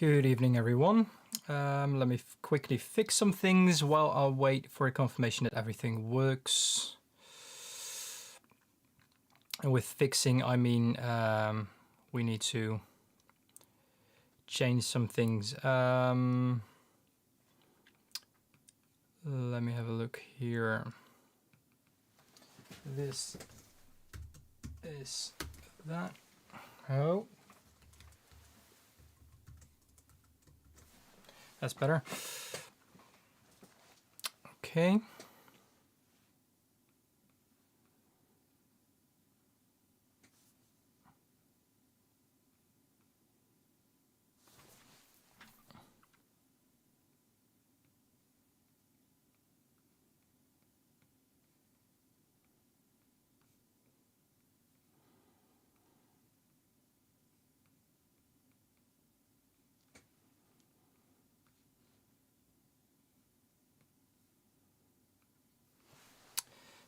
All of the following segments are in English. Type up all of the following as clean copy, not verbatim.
Good evening, everyone. Let me quickly fix some things while I wait for a confirmation that everything works. And with fixing, I mean we need to change some things. Let me have a look here. This is that. Oh. That's better. Okay.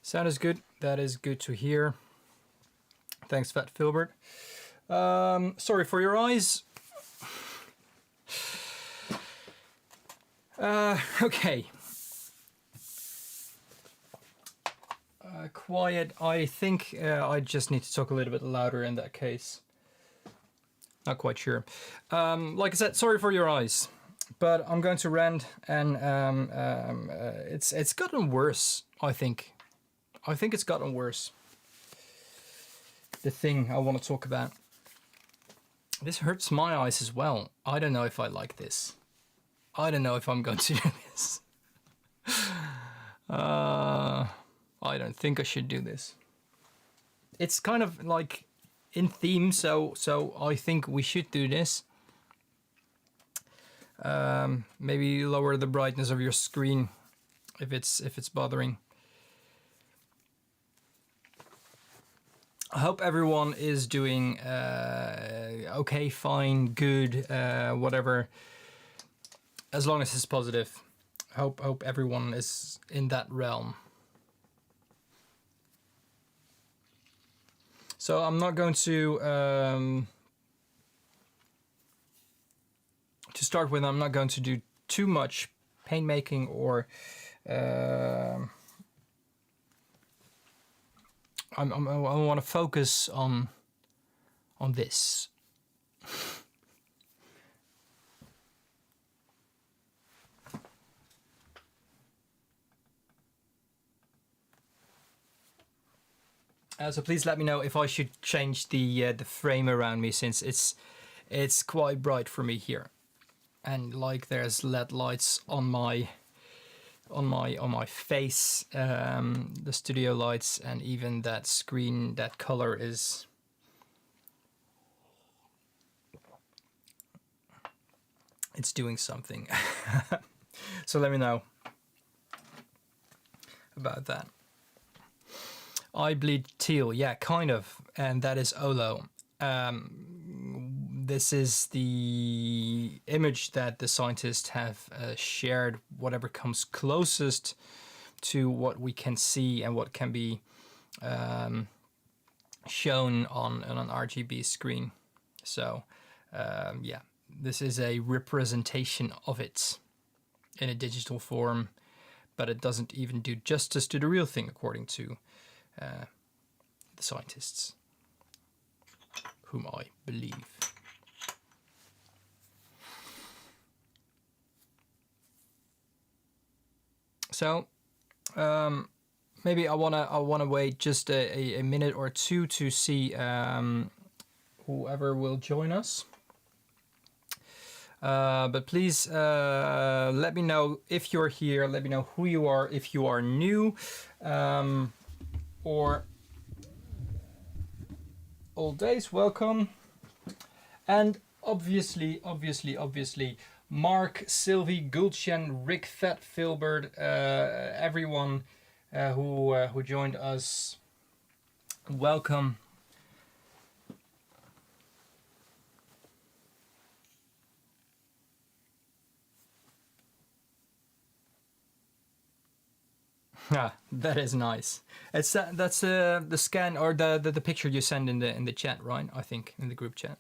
Sound is good. That is good to hear. Thanks, Fat Filbert. Sorry for your eyes. Okay. Quiet. I think I just need to talk a little bit louder in that case. Not quite sure. Like I said, sorry for your eyes, but I'm going to rant, and it's gotten worse. I think it's gotten worse. The thing I want to talk about. This hurts my eyes as well. I don't know if I like this. I don't know if I'm going to do this. I don't think I should do this. It's kind of like in theme, so I think we should do this. Maybe lower the brightness of your screen if it's bothering. I hope everyone is doing okay, fine, good, whatever, as long as it's positive. Hope everyone is in that realm. So I'm not going to start with. I'm not going to do too much paint making or. I want to focus on this. So please let me know if I should change the frame around me, since it's quite bright for me here, and like there's LED lights on my face, the studio lights, and even that screen, that color is it's doing something. So let me know about that. I bleed teal, yeah, kind of, and that is Olo. This is the image that the scientists have shared, whatever comes closest to what we can see and what can be shown on an RGB screen. So yeah, this is a representation of it in a digital form, but it doesn't even do justice to the real thing, according to the scientists, whom I believe. So maybe I wanna wait just a minute or two to see whoever will join us. But please let me know if you're here. Let me know who you are, if you are new, or old days. Welcome. And obviously, Mark, Sylvie, Gulchen, Rick, Fat Filbert, everyone who joined us, welcome. Ah, that is nice. It's that's the scan or the picture you send in the chat, right? I think in the group chat.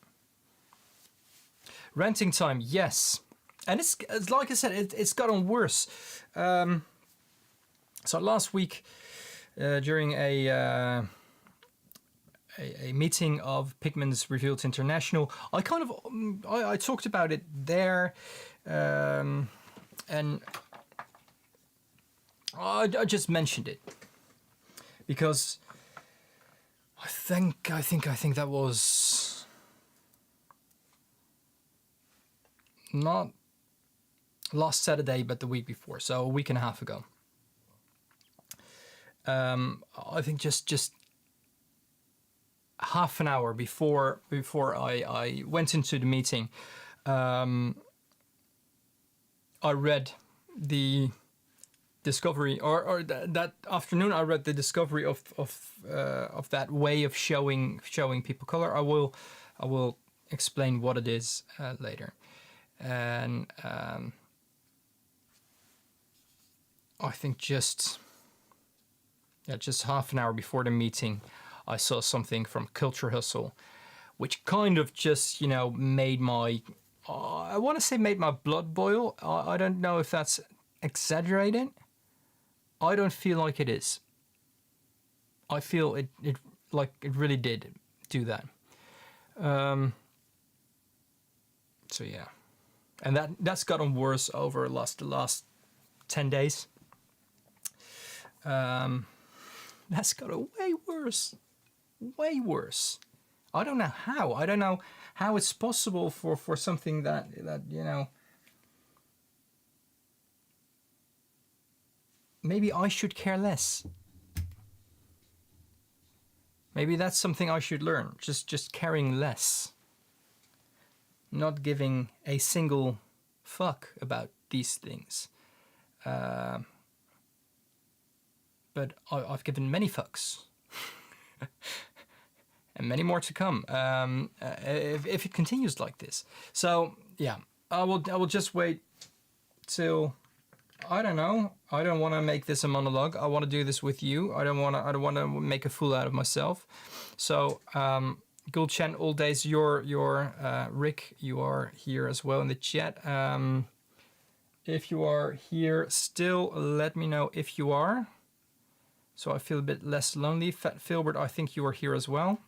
Ranting time, yes. And it's like I said, it's gotten worse. So last week, during a meeting of Pigments Revealed International, I kind of I talked about it there, and I just mentioned it because I think that was not last Saturday, but the week before, so a week and a half ago. I think just half an hour before I went into the meeting, I read the discovery, or that afternoon I read the discovery of that way of showing people color. I will explain what it is later, and I think just half an hour before the meeting, I saw something from Culture Hustle, which kind of just, made my, I want to say made my blood boil. I don't know if that's exaggerated. I don't feel like it is. I feel it like it really did do that. So yeah, and that's gotten worse over the last 10 days. That's gotten way worse. Way worse. I don't know how. I don't know how it's possible for something that maybe I should care less. Maybe that's something I should learn. Just caring less. Not giving a single fuck about these things. But I've given many fucks. And many more to come, if it continues like this. So yeah, I will just wait till, I don't know. I don't want to make this a monologue. I want to do this with you. I don't want to make a fool out of myself. So Gulchen, all days, you're Rick, you are here as well in the chat. If you are here still, let me know if you are. So I feel a bit less lonely. Fat Filbert, I think you are here as well.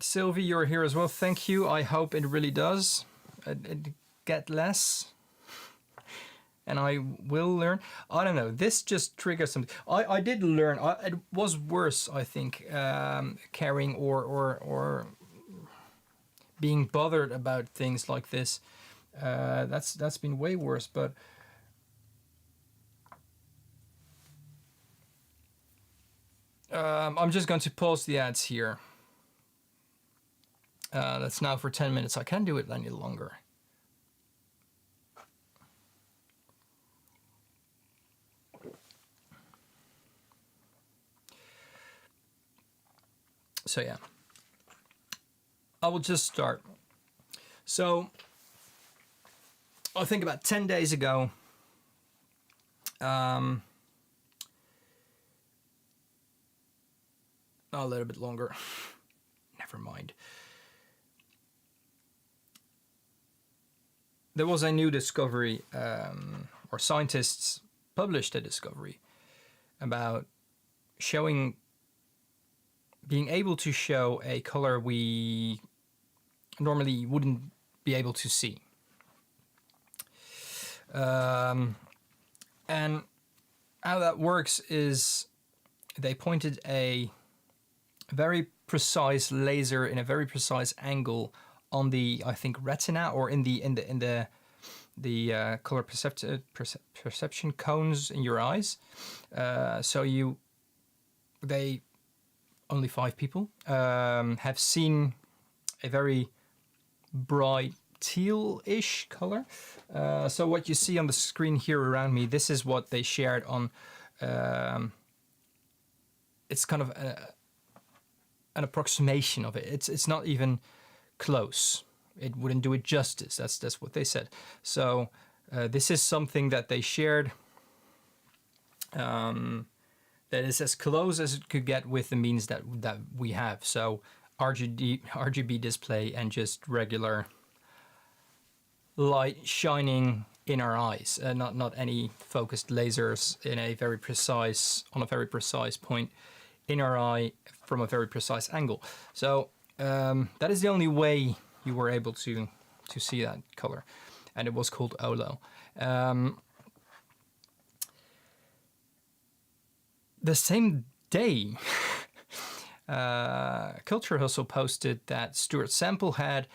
Sylvie, you're here as well. Thank you. I hope it really does get less. And I will learn. I don't know. This just triggers something. I did learn. It was worse, I think, caring or being bothered about things like this. That's been way worse. But I'm just going to pause the ads here. That's now for 10 minutes. I can't do it any longer. So yeah, I will just start. So I think about 10 days ago, a little bit longer, never mind. There was a new discovery, or scientists published a discovery about being able to show a color we normally wouldn't be able to see. And how that works is they pointed a very precise laser in a very precise angle on the, I think, retina, or in the color perception cones in your eyes. So only 5 people have seen a very bright teal-ish color. So what you see on the screen here around me, this is what they shared on. It's kind of an approximation of it. It's not even close. It wouldn't do it justice. That's what they said. So this is something that they shared that is as close as it could get with the means that we have. So RGB display and just regular light shining in our eyes, not any focused lasers in a very precise point in our eye from a very precise angle. So that is the only way you were able to see that color, and it was called OLO. The same day, Culture Hustle posted that Stuart Semple had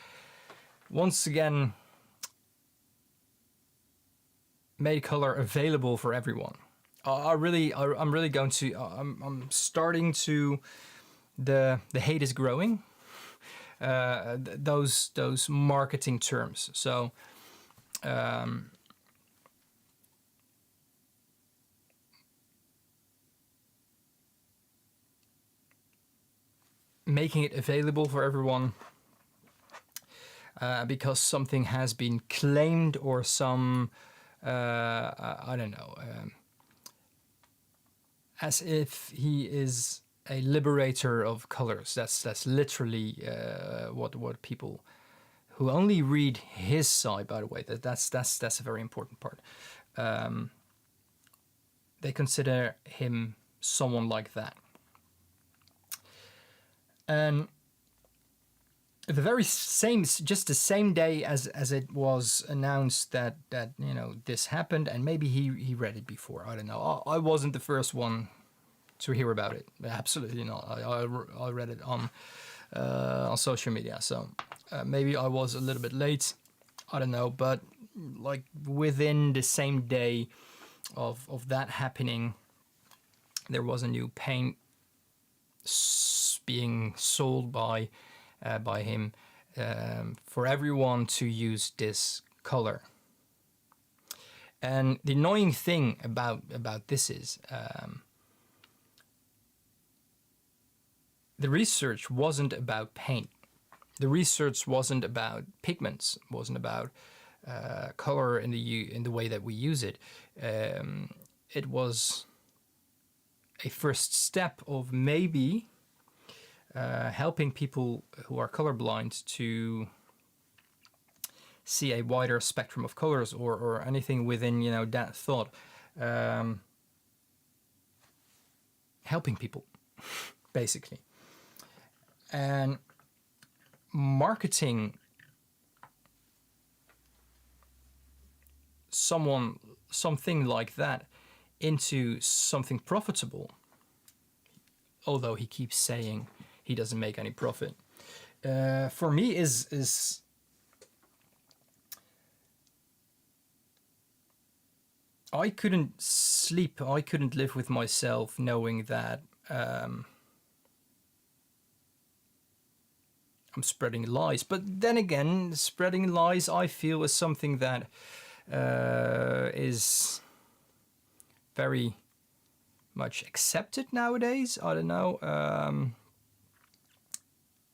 once again made color available for everyone. I'm starting to. The hate is growing. Those marketing terms. So. Making it available for everyone because something has been claimed, or some I don't know, as if he is a liberator of colors. That's literally what people who only read his side, by the way, that's a very important part. They consider him someone like that. And just the same day as it was announced that this happened, and maybe he read it before. I don't know. I wasn't the first one to hear about it. Absolutely not. I read it on social media. So maybe I was a little bit late. I don't know. But like within the same day of that happening, there was a new paint being sold by him for everyone to use this color. And the annoying thing about this is the research wasn't about paint. The research wasn't about pigments. Wasn't about color in the way that we use it. It was a first step of maybe helping people who are colorblind to see a wider spectrum of colors, or anything within that thought. Helping people, basically. And marketing something like that into something profitable, although he keeps saying he doesn't make any profit, for me is I couldn't sleep. I couldn't live with myself knowing that I'm spreading lies. But then again, spreading lies, I feel, is something that is very much accepted nowadays. I don't know.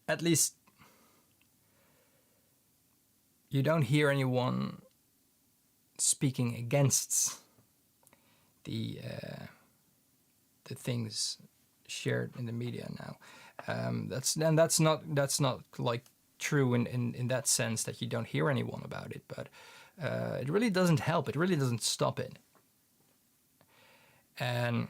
At least you don't hear anyone speaking against the things shared in the media now. That's not like true in that sense that you don't hear anyone about it, but it really doesn't help. It really doesn't stop it. And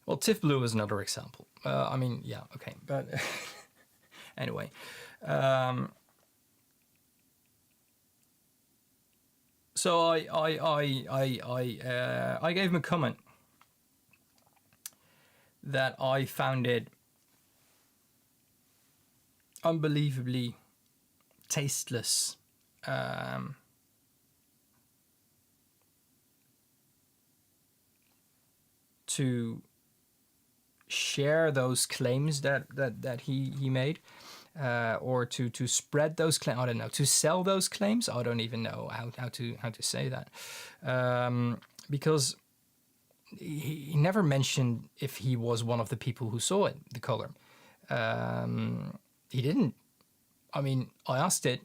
well, Tiff Blue is another example. I mean, yeah, okay, but anyway. So I gave him a comment that I found it unbelievably tasteless. To share those claims that he made, or to spread those claims. I don't know, to sell those claims. I don't even know how to say that, because he never mentioned if he was one of the people who saw it, the color. He didn't. I mean, I asked it.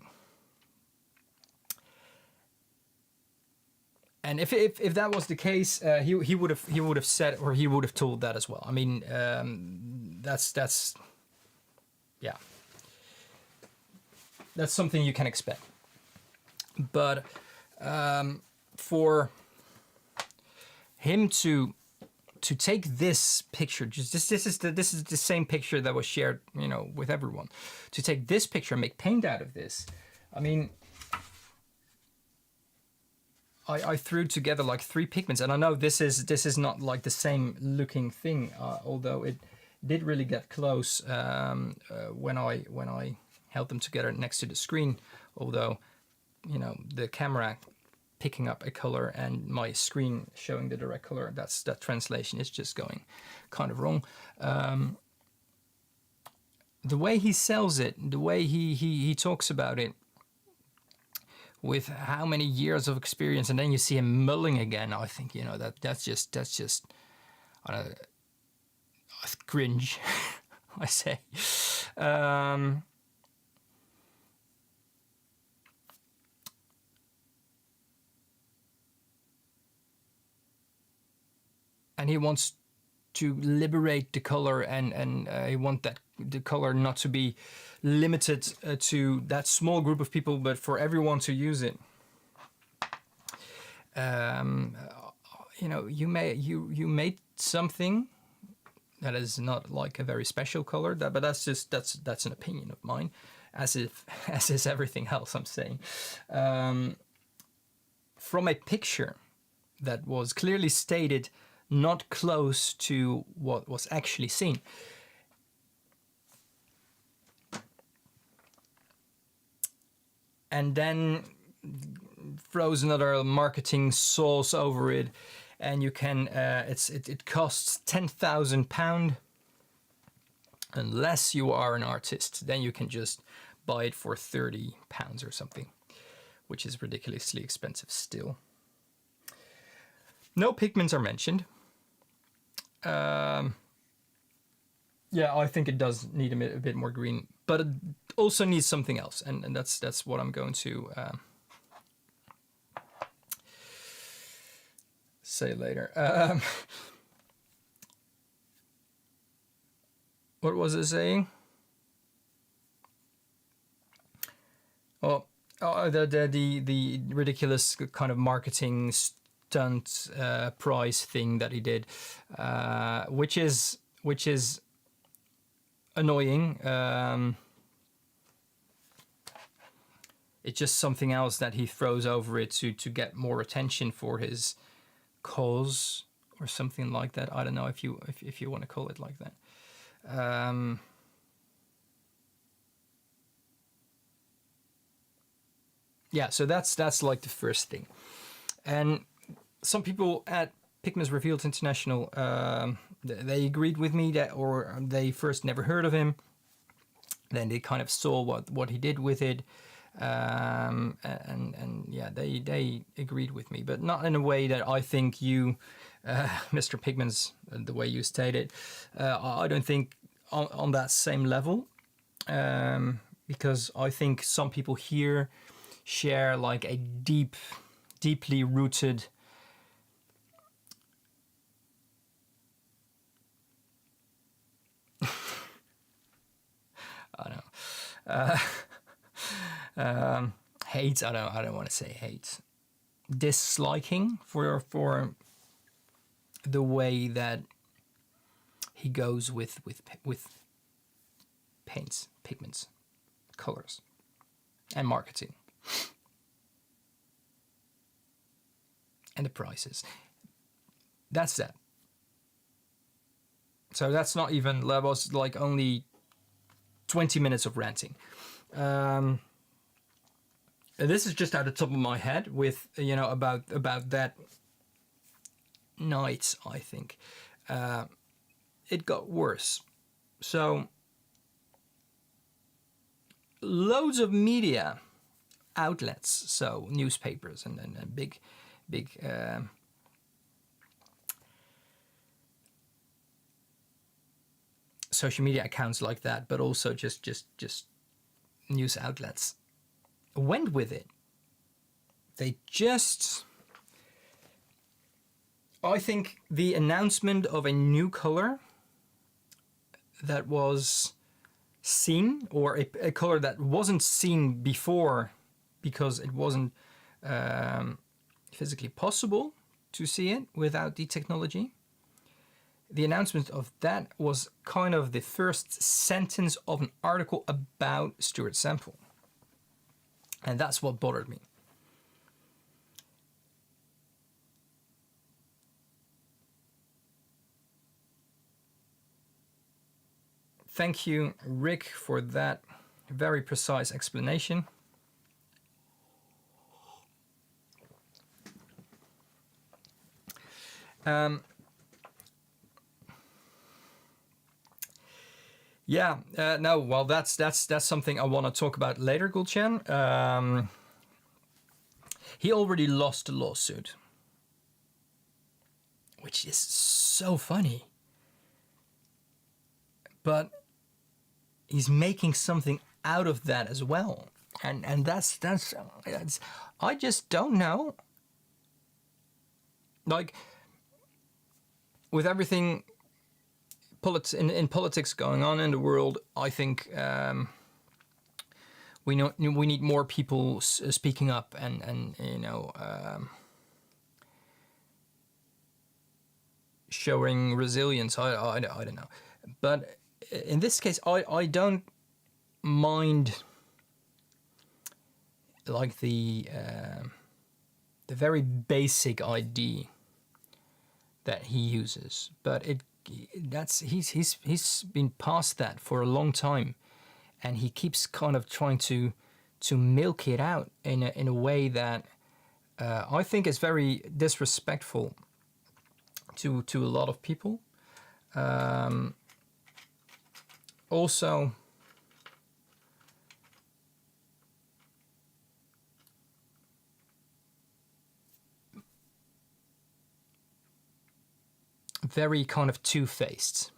And if that was the case, he would have said, or he would have told that as well. I mean, that's yeah, that's something you can expect. But for him to take this picture, just this is the same picture that was shared, you know, with everyone. To take this picture and make paint out of this, I mean, I threw together like 3 pigments, and I know this is not like the same looking thing, although it did really get close when I held them together next to the screen. Although, you know, the camera picking up a color and my screen showing the direct color, that translation is just going kind of wrong. The way he sells it, the way he talks about it, with how many years of experience, and then you see him mulling again, I think, you know, that's just cringe, I say. And he wants to liberate the color, and he wants the color not to be limited to that small group of people, but for everyone to use it. You know, you made something that is not like a very special color, but that's an opinion of mine, as is everything else I'm saying. From a picture that was clearly stated, not close to what was actually seen. And then throws another marketing sauce over it, and you can it costs £10,000 unless you are an artist. Then you can just buy it for £30 or something, which is ridiculously expensive still. No pigments are mentioned. Yeah, I think it does need a bit more green, but it also needs something else, and that's what I'm going to say later. What was it saying? Oh, the ridiculous kind of marketing stunt prize thing that he did, which is annoying. It's just something else that he throws over it to get more attention for his cause or something like that. I don't know if you want to call it like that. Yeah, so that's like the first thing. And some people at Pigments Revealed International, they agreed with me that, or they first never heard of him. Then they kind of saw what he did with it, and yeah, they agreed with me, but not in a way that I think you, Mr. Pigments, the way you stated. I don't think on that same level, because I think some people here share like a deeply rooted I don't know. Hate. I don't want to say hate. Disliking for the way that he goes with paints, pigments, colors, and marketing, and the prices. That's that. So that's not even. That was like only 20 minutes of ranting. This is just out of the top of my head with, you know, about that night, I think. It got worse. So loads of media outlets, so newspapers and big social media accounts like that, but also just news outlets went with it. They just I think the announcement of a new color that was seen, or a color that wasn't seen before because it wasn't physically possible to see it without the technology. The announcement of that was kind of the first sentence of an article about Stuart Semple. And that's what bothered me. Thank you, Rick, for that very precise explanation. Yeah, no, well, that's something I want to talk about later, Gulchen. He already lost the lawsuit, which is so funny. But he's making something out of that as well, and that's I just don't know. Like, with everything in politics going on in the world, I think we need more people speaking up and showing resilience. I don't know, but in this case, I don't mind like the very basic idea that he uses, but he's been past that for a long time, and he keeps kind of trying to milk it out in a way that I think is very disrespectful to a lot of people. Also, very kind of two-faced.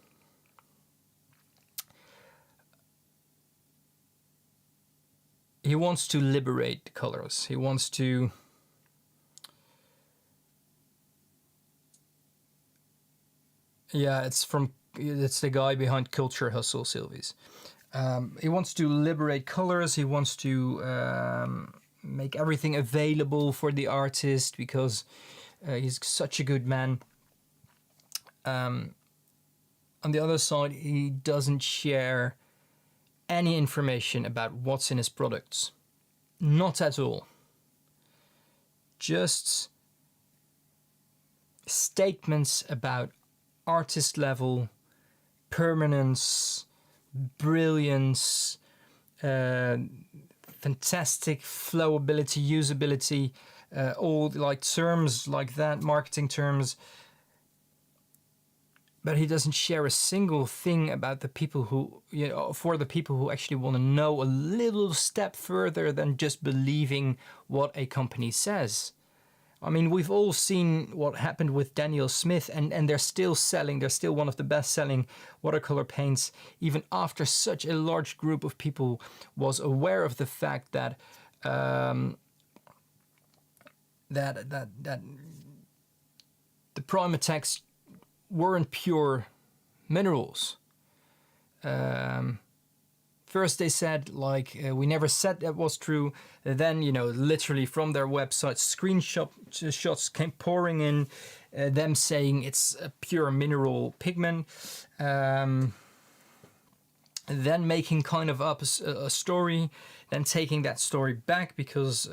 He wants to liberate the colors. He wants to it's the guy behind Culture Hustle, Sylvies. He wants to liberate colors. He wants to make everything available for the artist because he's such a good man. On the other side, he doesn't share any information about what's in his products. Not at all. Just statements about artist level, permanence, brilliance, fantastic flowability, usability, all like terms like that, marketing terms. But he doesn't share a single thing about the people who, for the people who actually want to know a little step further than just believing what a company says. I mean, we've all seen what happened with Daniel Smith, and they're still selling. They're still one of the best-selling watercolor paints, even after such a large group of people was aware of the fact that that the Primatex weren't pure minerals. First they said, we never said that was true. Then, literally from their website, screenshots came pouring in, them saying it's a pure mineral pigment. Then making kind of up a story, then taking that story back because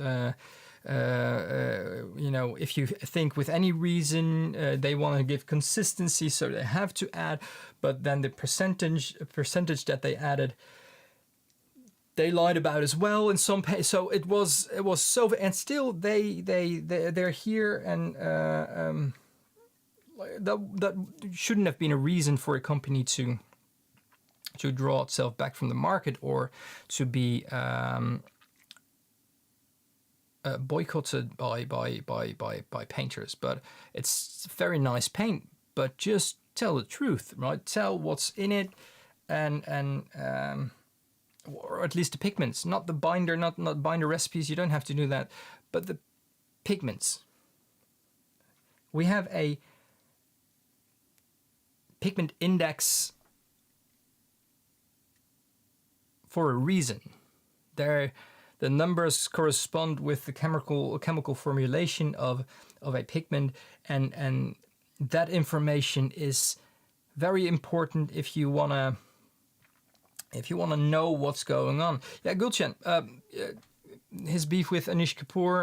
if you think with any reason they want to give consistency, so they have to add, but then the percentage that they added, they lied about as well in some so it was so, and still they're here, and that shouldn't have been a reason for a company to draw itself back from the market or to be boycotted by painters. But it's very nice paint, but just tell the truth, right? Tell what's in it, and or at least the pigments, not the binder, not binder recipes. You don't have to do that, but the pigments. We have a pigment index for a reason. The numbers correspond with the chemical formulation of a pigment, and that information is very important if you wanna know what's going on. Yeah, Gulchen, his beef with Anish Kapoor,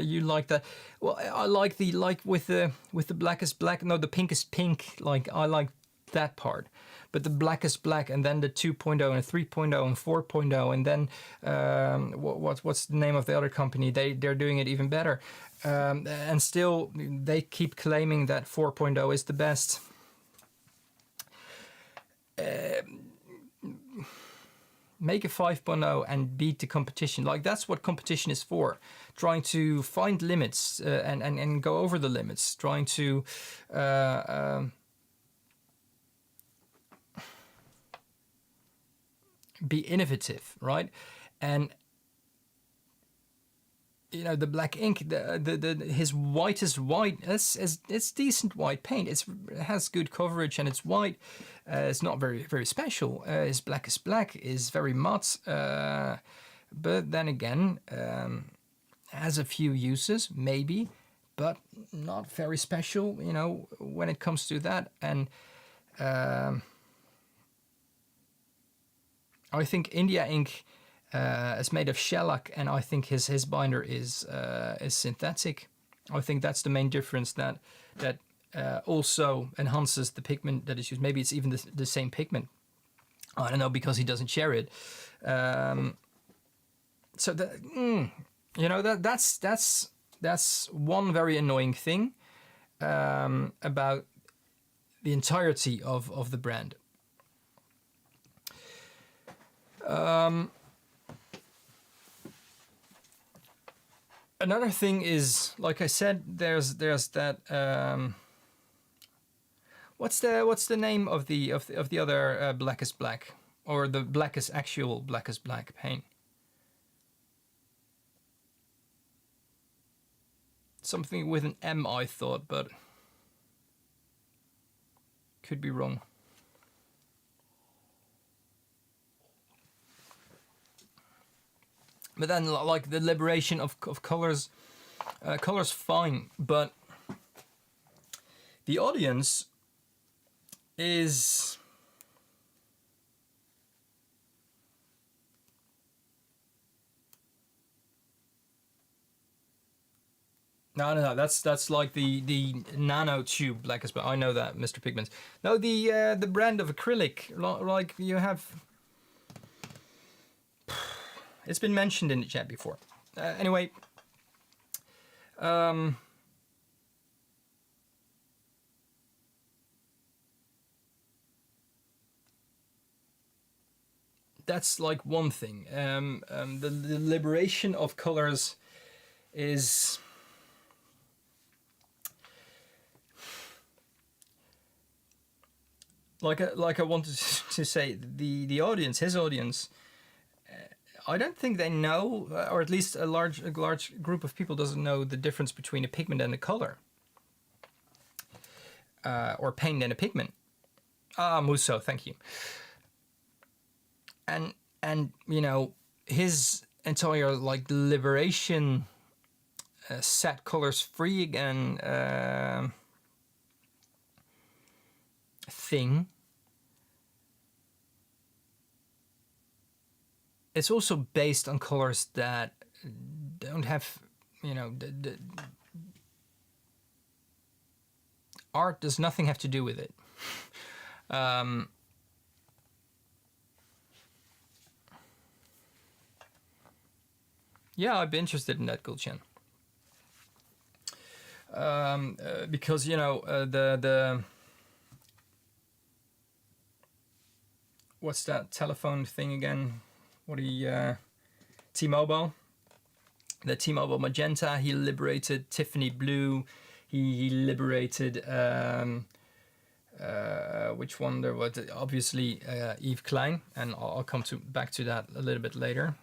you like that? Well, I like with the blackest black. No, the pinkest pink. Like, I like that part. But the blackest black, and then the 2.0 and 3.0 and 4.0, and then what's the name of the other company? They're doing it even better, and still they keep claiming that 4.0 is the best. Make a 5.0 and beat the competition. Like, that's what competition is for. Trying to find limits and go over the limits. Trying to be innovative, right? And you know, the black ink, his whitest white, it's decent white paint. It has good coverage and it's white. It's not very special. His blackest black is very matte, but then again, has a few uses maybe, but not very special. You know, when it comes to that. And I think India ink is made of shellac, and I think his binder is synthetic. I think that's the main difference that also enhances the pigment that is used. Maybe it's even the same pigment. I don't know, because he doesn't share it. So you know, that's one very annoying thing about the entirety of the brand. Another thing is, like I said, there's that. What's the name of the other blackest black, or the actual blackest black paint? Something with an M, I thought, but could be wrong. But then, like, the liberation of colors, colors fine, but the audience is no. That's like the nano tube blackest, but I know that, Mr. Pigments. No, the brand of acrylic, like you have. It's been mentioned in the chat before. Anyway, that's like one thing. The liberation of colors is like I wanted to say, the audience, his audience. I don't think they know, or at least a large group of people doesn't know the difference between a pigment and a color, or paint and a pigment. Musso, thank you. And you know, his entire like liberation, set colors free again thing. It's also based on colors that don't have, you know, the art does nothing have to do with it. Yeah, I'd be interested in that, Gulchen. Because, you know, the what's that telephone thing again? T-Mobile. The T-Mobile magenta. He liberated Tiffany blue. He liberated which one there was? Obviously Yves Klein, and I'll come back to that a little bit later.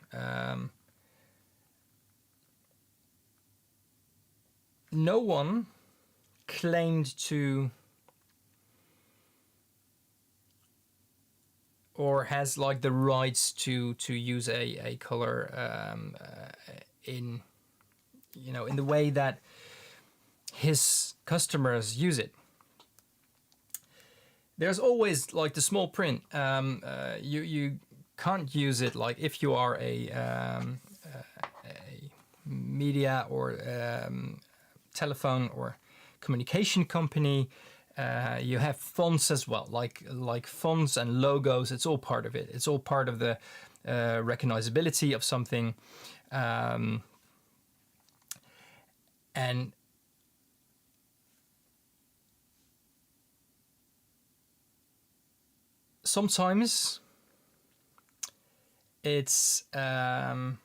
No one claimed to or has like the rights to use a color in, you know, in the way that his customers use it. There's always like the small print. You can't use it like if you are a media or telephone or communication company. You have fonts as well, like fonts and logos. It's all part of it. It's all part of the recognizability of something, and sometimes it's a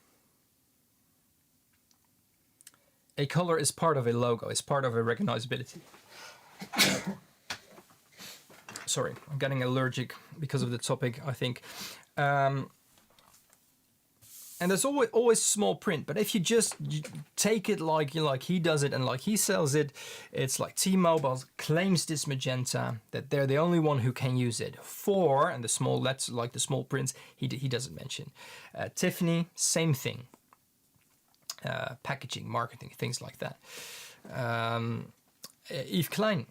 color is part of a logo. It's part of a recognizability. Sorry, I'm getting allergic because of the topic, I think. And there's always small print, but if you just take it like he does it and like he sells it, it's like T-Mobile claims this magenta, that they're the only one who can use it for, and the small, that's like the small prints, he doesn't mention. Tiffany, same thing. Packaging, marketing, things like that. Yves Klein.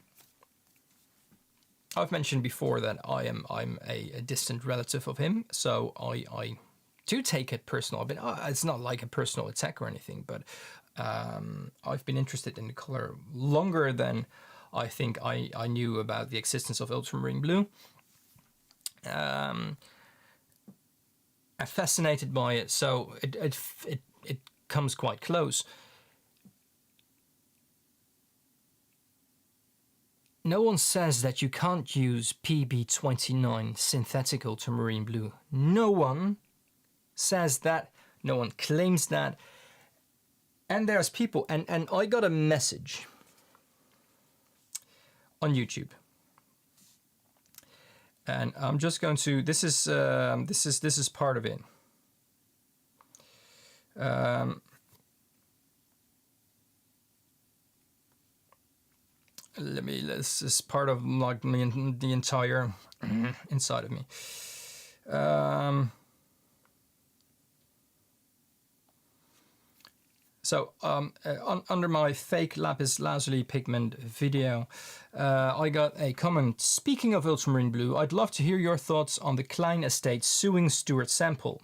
I've mentioned before that I'm a distant relative of him, so I do take it personal. But it's not like a personal attack or anything, but I've been interested in the color longer than I think I knew about the existence of ultramarine blue. I'm fascinated by it, so it comes quite close. No one says that you can't use PB29 synthetic ultramarine blue. No one says that. No one claims that. And there's people, and I got a message on YouTube. And I'm just going to, this is part of it. This is part of like the entire inside of me. Under my fake lapis lazuli pigment video, I got a comment. Speaking of ultramarine blue, I'd love to hear your thoughts on the Klein estate suing Stuart Sample.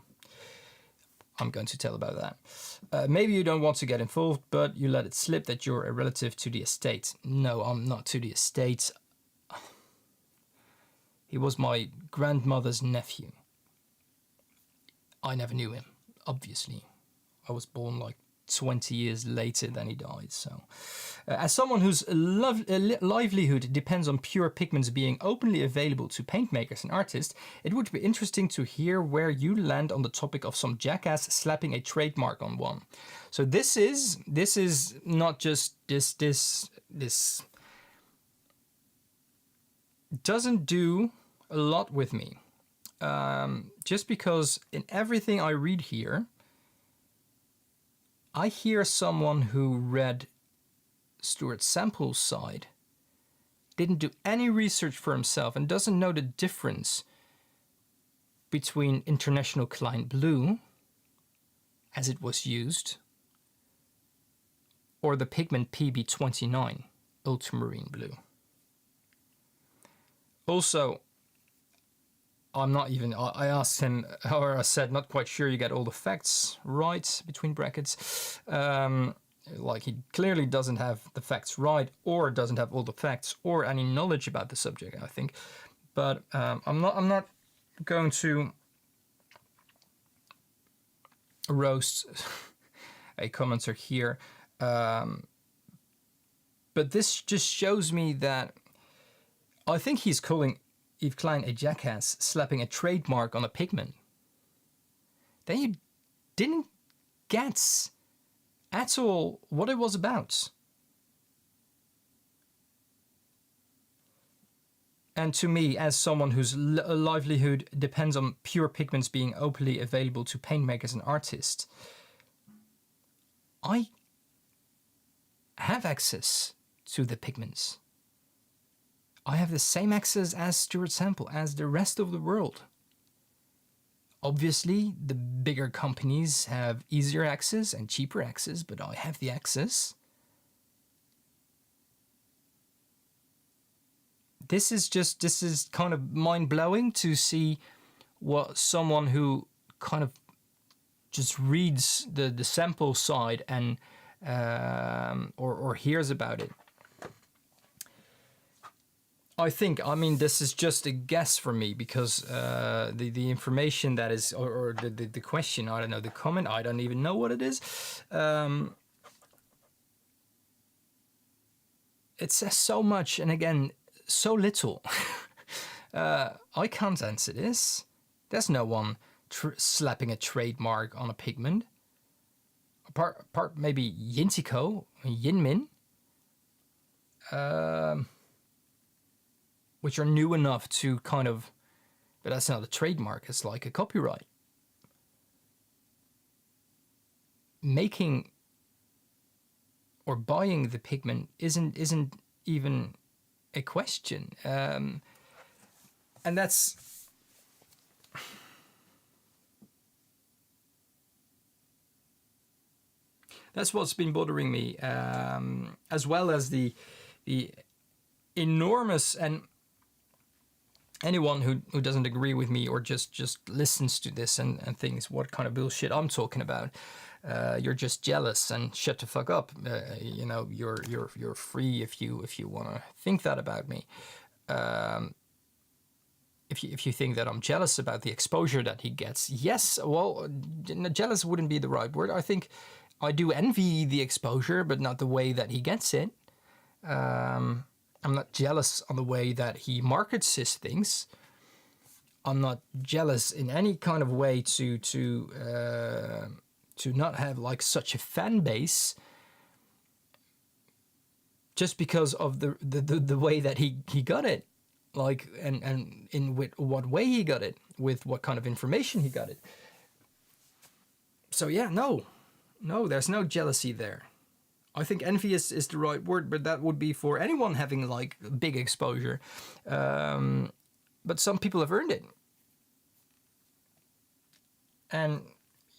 I'm going to tell about that. Maybe you don't want to get involved, but you let it slip that you're a relative to the estate. No, I'm not to the estate. He was my grandmother's nephew. I never knew him, obviously. I was born like 20 years later than he died. So, as someone whose livelihood depends on pure pigments being openly available to paint makers and artists, it would be interesting to hear where you land on the topic of some jackass slapping a trademark on one. So this is not just this doesn't do a lot with me, just because in everything I read here, I hear someone who read Stuart Sample's side, didn't do any research for himself, and doesn't know the difference between International Klein Blue, as it was used, or the pigment PB29 ultramarine blue. Also, I asked him, or I said, not quite sure you get all the facts right, between brackets. Like he clearly doesn't have the facts right, or doesn't have all the facts, or any knowledge about the subject, I think. But I'm not going to roast a commenter here. But this just shows me that I think he's calling Yves Klein a jackass, slapping a trademark on a pigment. Then you didn't get at all what it was about. And to me, as someone whose livelihood depends on pure pigments being openly available to paint makers and artists, I have access to the pigments. I have the same access as Stuart Sample, as the rest of the world. obviously the bigger companies have easier access and cheaper access, but I have the access. This is kind of mind-blowing to see what someone who kind of just reads the sample side and or hears about it. I mean, this is just a guess for me, because the information that is, or the question, I don't know, the comment, I don't even know what it is. It says so much, and again, so little. I can't answer this. There's no one slapping a trademark on a pigment. Apart maybe Yintico, Yinmin. Which are new enough to kind of, but that's not a trademark, it's like a copyright. Making or buying the pigment isn't even a question. And that's what's been bothering me, as well as the enormous, and anyone who doesn't agree with me or just listens to this and thinks what kind of bullshit I'm talking about, you're just jealous and shut the fuck up. You know, you're free if you want to think that about me. If you think that I'm jealous about the exposure that he gets, yes, well, jealous wouldn't be the right word. I think I do envy the exposure, but not the way that he gets it. I'm not jealous on the way that he markets his things. I'm not jealous in any kind of way to not have like such a fan base, just because of the way that he got it, like, and in with what way he got it, with what kind of information he got it. So yeah, no, there's no jealousy there. I think envious is the right word, but that would be for anyone having like big exposure. But some people have earned it. And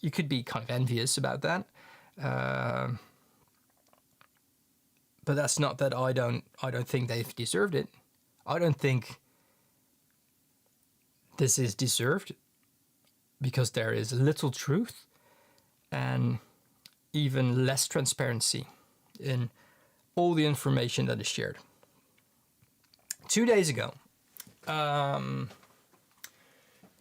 you could be kind of envious about that. But that's not that I don't think they've deserved it. I don't think this is deserved, because there is little truth and even less transparency in all the information that is shared. 2 days ago,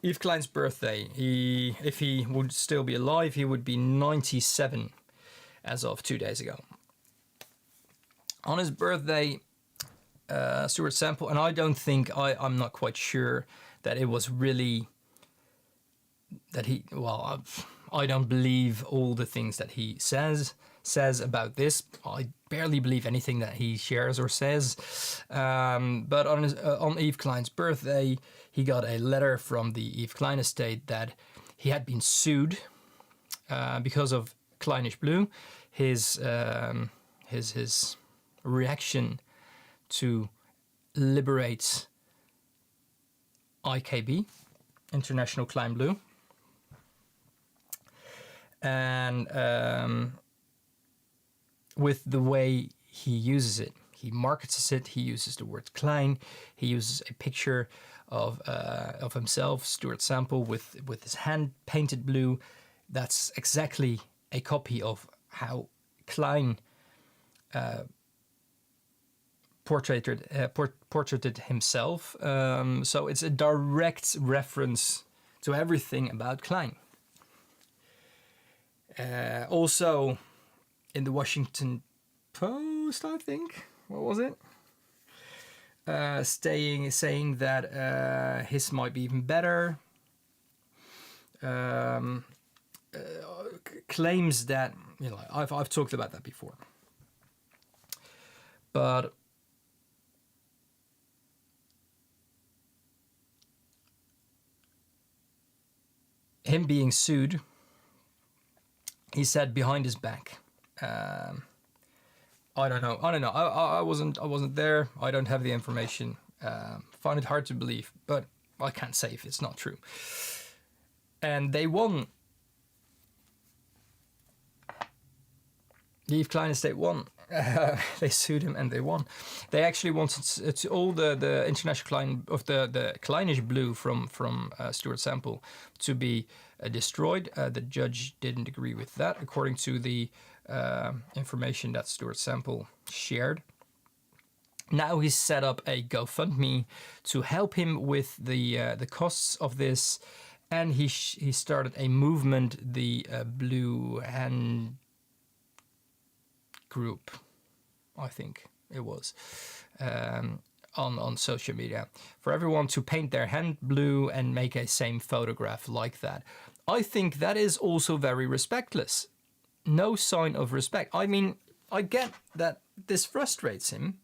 Yves Klein's birthday. If he would still be alive, he would be 97 as of 2 days ago. On his birthday, Stuart Sample, and I don't think, I'm not quite sure that it was really, that he, well, I don't believe all the things that he says about this. I barely believe anything that he shares or says. But on Yves Klein's birthday, he got a letter from the Yves Klein estate that he had been sued because of Kleinish Blue, his reaction to liberate IKB, International Klein Blue, and with the way he uses it. He markets it, he uses the word Klein, he uses a picture of himself, Stuart Sample, with his hand painted blue. That's exactly a copy of how Klein portraited himself. So it's a direct reference to everything about Klein. Also, in the Washington Post, I think, what was it? Saying that his might be even better. Claims that, you know, I've talked about that before. But him being sued, he said behind his back. I don't know. I wasn't there. I don't have the information. Find it hard to believe, but I can't say if it's not true. and they won. The Yves Klein estate won. They sued him and they won. They actually wanted to all the international Klein of the Kleinish blue from Stuart Sample to be destroyed. The judge didn't agree with that, according to the information that Stuart Sample shared. Now he's set up a GoFundMe to help him with the costs of this, and he started a movement, the Blue Hand Group, I think it was, on social media, for everyone to paint their hand blue and make a same photograph like that. I think that is also very respectless. No sign of respect. I mean, I get that this frustrates him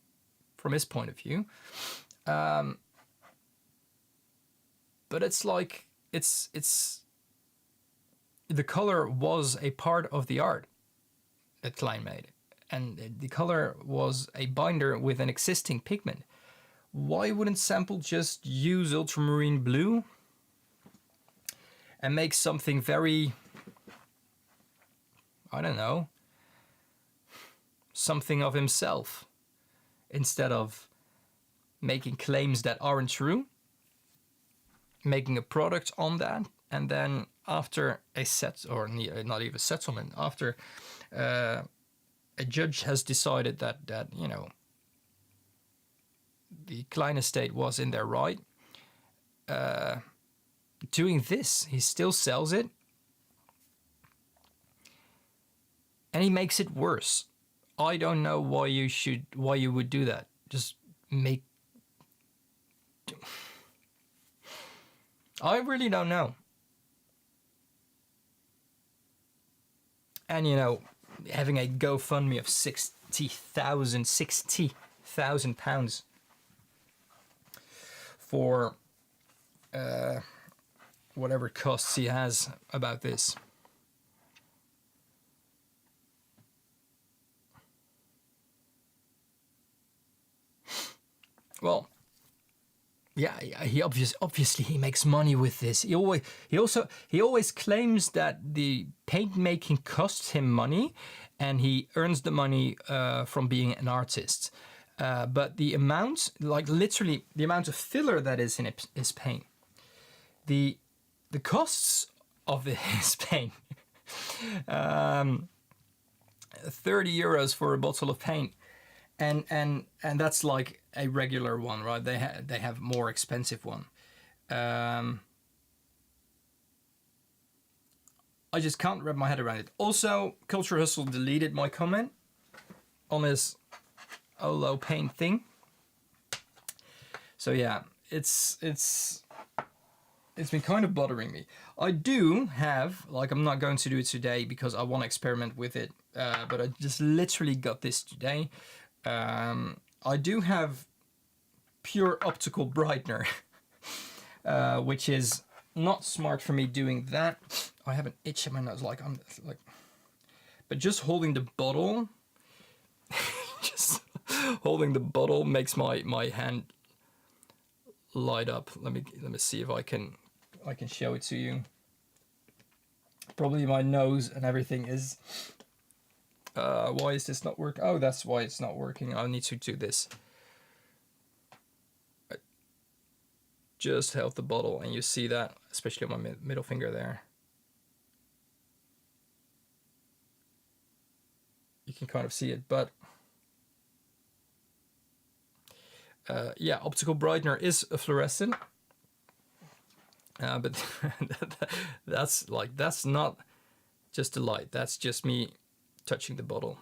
from his point of view, but it's like it's the color was a part of the art that Klein made, and the color was a binder with an existing pigment. Why wouldn't Sample just use ultramarine blue and make something very, I don't know, something of himself, instead of making claims that aren't true, making a product on that, and then after a not even settlement, after a judge has decided that you know, the Klein estate was in their right, doing this, he still sells it, and he makes it worse. I don't know why you would do that. Just make... I really don't know. And you know, having a GoFundMe of £60,000 for whatever costs he has about this. Well, yeah, he obviously he makes money with this. He always claims that the paint making costs him money, and he earns the money from being an artist. But the amount, like literally the amount of filler that is in his paint, the costs of his paint, 30 euros for a bottle of paint. And that's like a regular one, right? They have more expensive one. I just can't wrap my head around it. Also, Culture Hustle deleted my comment on his Olo paint thing. So yeah, it's been kind of bothering me. I do have, like, I'm not going to do it today because I want to experiment with it, but I just literally got this today. I do have pure optical brightener, which is not smart for me doing that. I have an itch in my nose, but just holding the bottle, just holding the bottle makes my hand light up. Let me see if I can show it to you. Probably my nose and everything is. Why is this not working? Oh, that's why it's not working. I need to do this. I just held the bottle, and you see that, especially on my middle finger there. You can kind of see it, but yeah, optical brightener is a fluorescent, but that's not just a light. That's just me touching the bottle,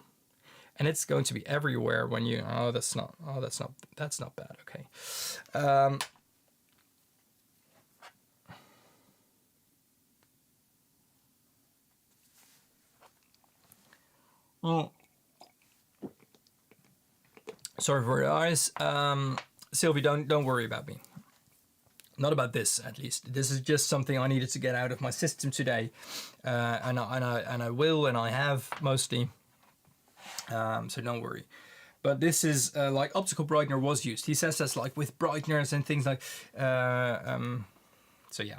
and it's going to be everywhere when you. Oh, that's not bad. Okay. Well, sorry for your eyes, Sylvie. Don't worry about me. Not about this, at least. This is just something I needed to get out of my system today, and I will, and I have mostly. So don't worry. But this is like optical brightener was used. He says that's like with brighteners and things like. So yeah.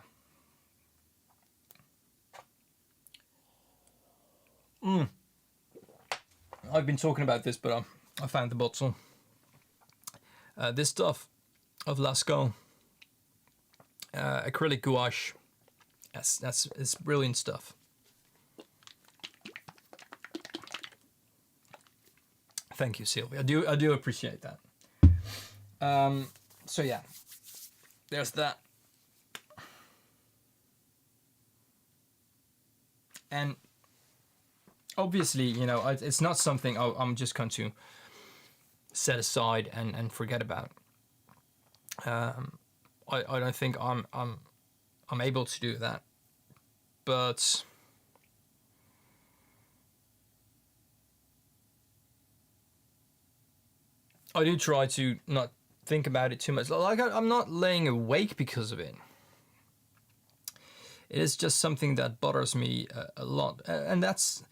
I've been talking about this, but I found the bottle. This stuff of Lascaux acrylic gouache. It's brilliant stuff. Thank you, Sylvia. I do appreciate that. So yeah, there's that. And obviously, you know, it's not something I'm just going to set aside and forget about. I don't think I'm able to do that, but I do try to not think about it too much. Like I'm not laying awake because of it. It is just something that bothers me a lot, and that's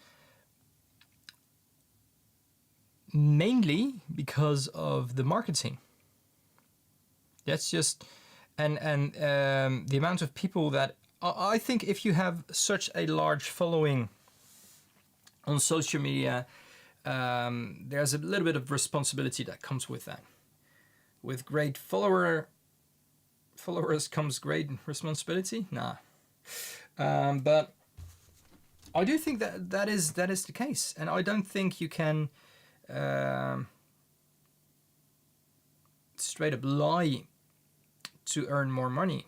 mainly because of the marketing. That's just and the amount of people that I think if you have such a large following on social media, there's a little bit of responsibility that comes with that. With great followers comes great responsibility. Nah, but I do think that is the case, and I don't think you can straight up lie to earn more money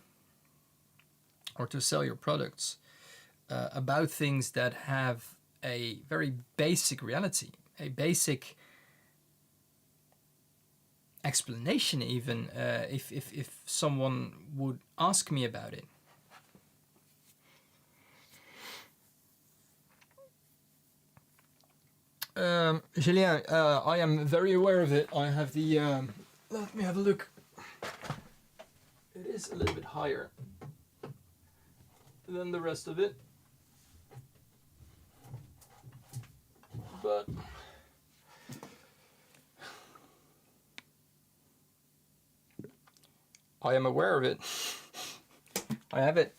or to sell your products about things that have a very basic reality, a basic explanation even, if someone would ask me about it. Julien, I am very aware of it. I have the, let me have a look. It is a little bit higher than the rest of it, but I am aware of it. I have it.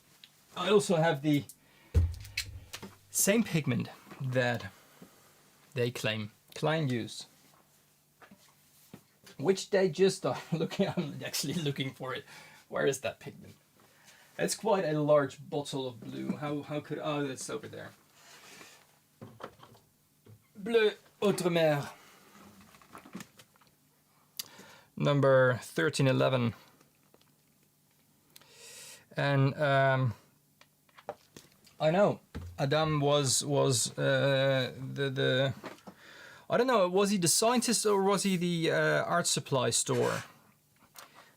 I also have the same pigment that they claim Klein used, which they just are looking. I'm actually looking for it. Where is that pigment? It's quite a large bottle of blue. How could it's over there. Bleu Outremer, number 1311. And I know Adam was the I don't know, was he the scientist or was he the art supply store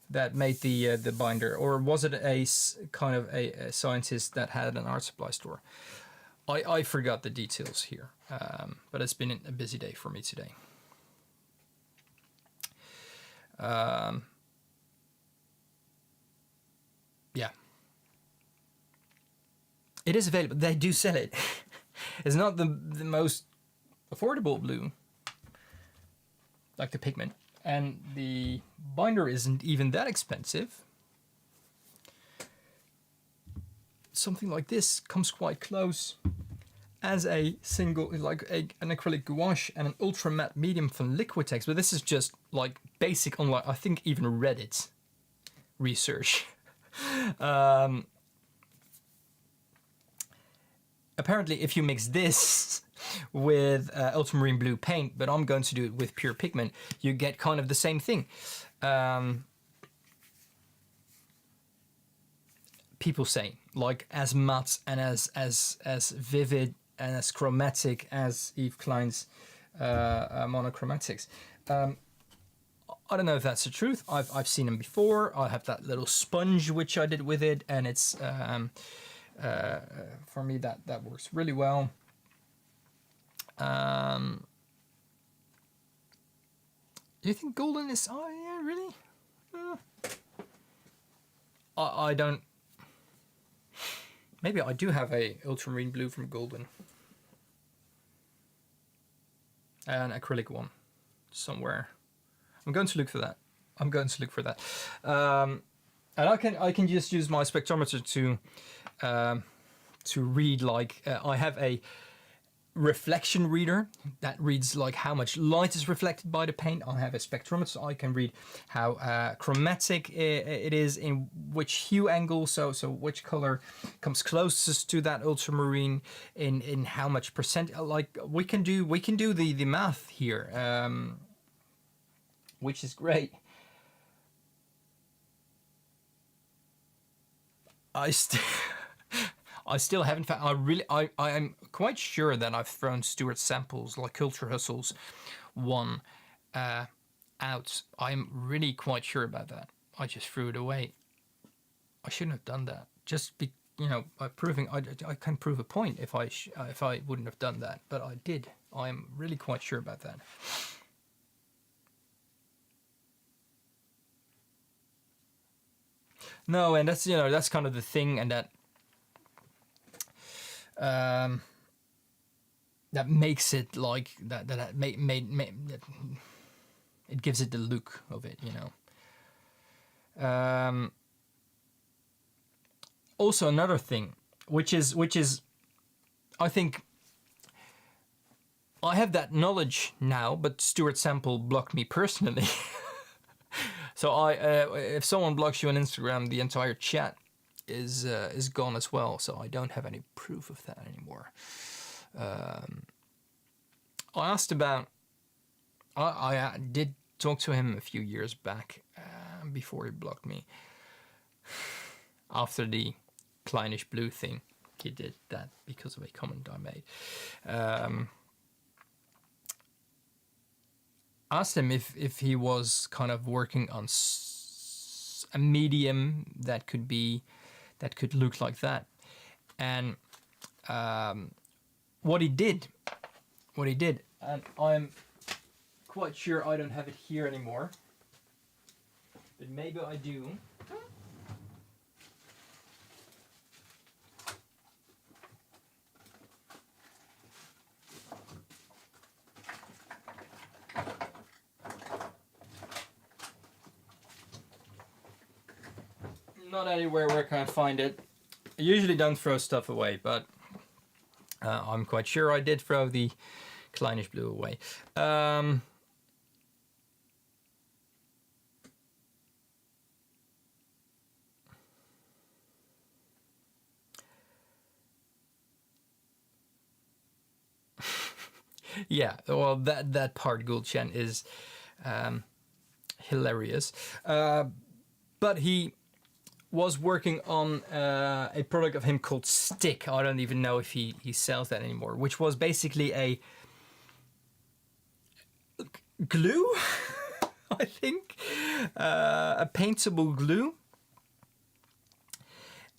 that made the binder, or was it a kind of a scientist that had an art supply store? I forgot the details here, but it's been a busy day for me today. Yeah. It is available. They do sell it. It's not the most affordable blue, like the pigment, and the binder isn't even that expensive. Something like this comes quite close as a single, like an acrylic gouache and an ultra matte medium from Liquitex, but this is just like basic online, I think even Reddit research. Apparently, if you mix this with ultramarine blue paint, but I'm going to do it with pure pigment, you get kind of the same thing. People say, like, as matte and as vivid and as chromatic as Yves Klein's monochromatics. I don't know if that's the truth. I've seen them before. I have that little sponge which I did with it, and it's for me that works really well. Do you think golden is? Oh yeah, really? I don't. Maybe I do have a ultramarine blue from Golden, an acrylic one somewhere. I'm going to look for that. And I can just use my spectrometer to read, like I have a reflection reader that reads like how much light is reflected by the paint. I have a spectrometer, so I can read how chromatic it is, in which hue angle, so which color comes closest to that ultramarine, in how much percent. Like we can do the math here, which is great. I still haven't found. I am quite sure that I've thrown Stuart samples like Culture Hustle's one out. I'm really quite sure about that. I just threw it away. I shouldn't have done that. Just be, by proving I can prove a point if I wouldn't have done that, but I did. I am really quite sure about that. No, and that's kind of the thing, and that that makes it like that it gives it the look of it, Also another thing, which is I think I have that knowledge now, but Stuart Sample blocked me personally. So if someone blocks you on Instagram, the entire chat is gone as well. So I don't have any proof of that anymore. I asked about. I did talk to him a few years back before he blocked me. After the Kleinish Blue thing, he did that because of a comment I made. Asked him if he was kind of working on a medium that could look like that, and what he did, and I'm quite sure I don't have it here anymore, but maybe I do. Not anywhere where I can find it. I usually don't throw stuff away, but I'm quite sure I did throw the Kleinish Blue away. Yeah, well, that part, Gulchen, is hilarious. But he was working on a product of him called Stick. I don't even know if he sells that anymore, which was basically a glue, I think, a paintable glue.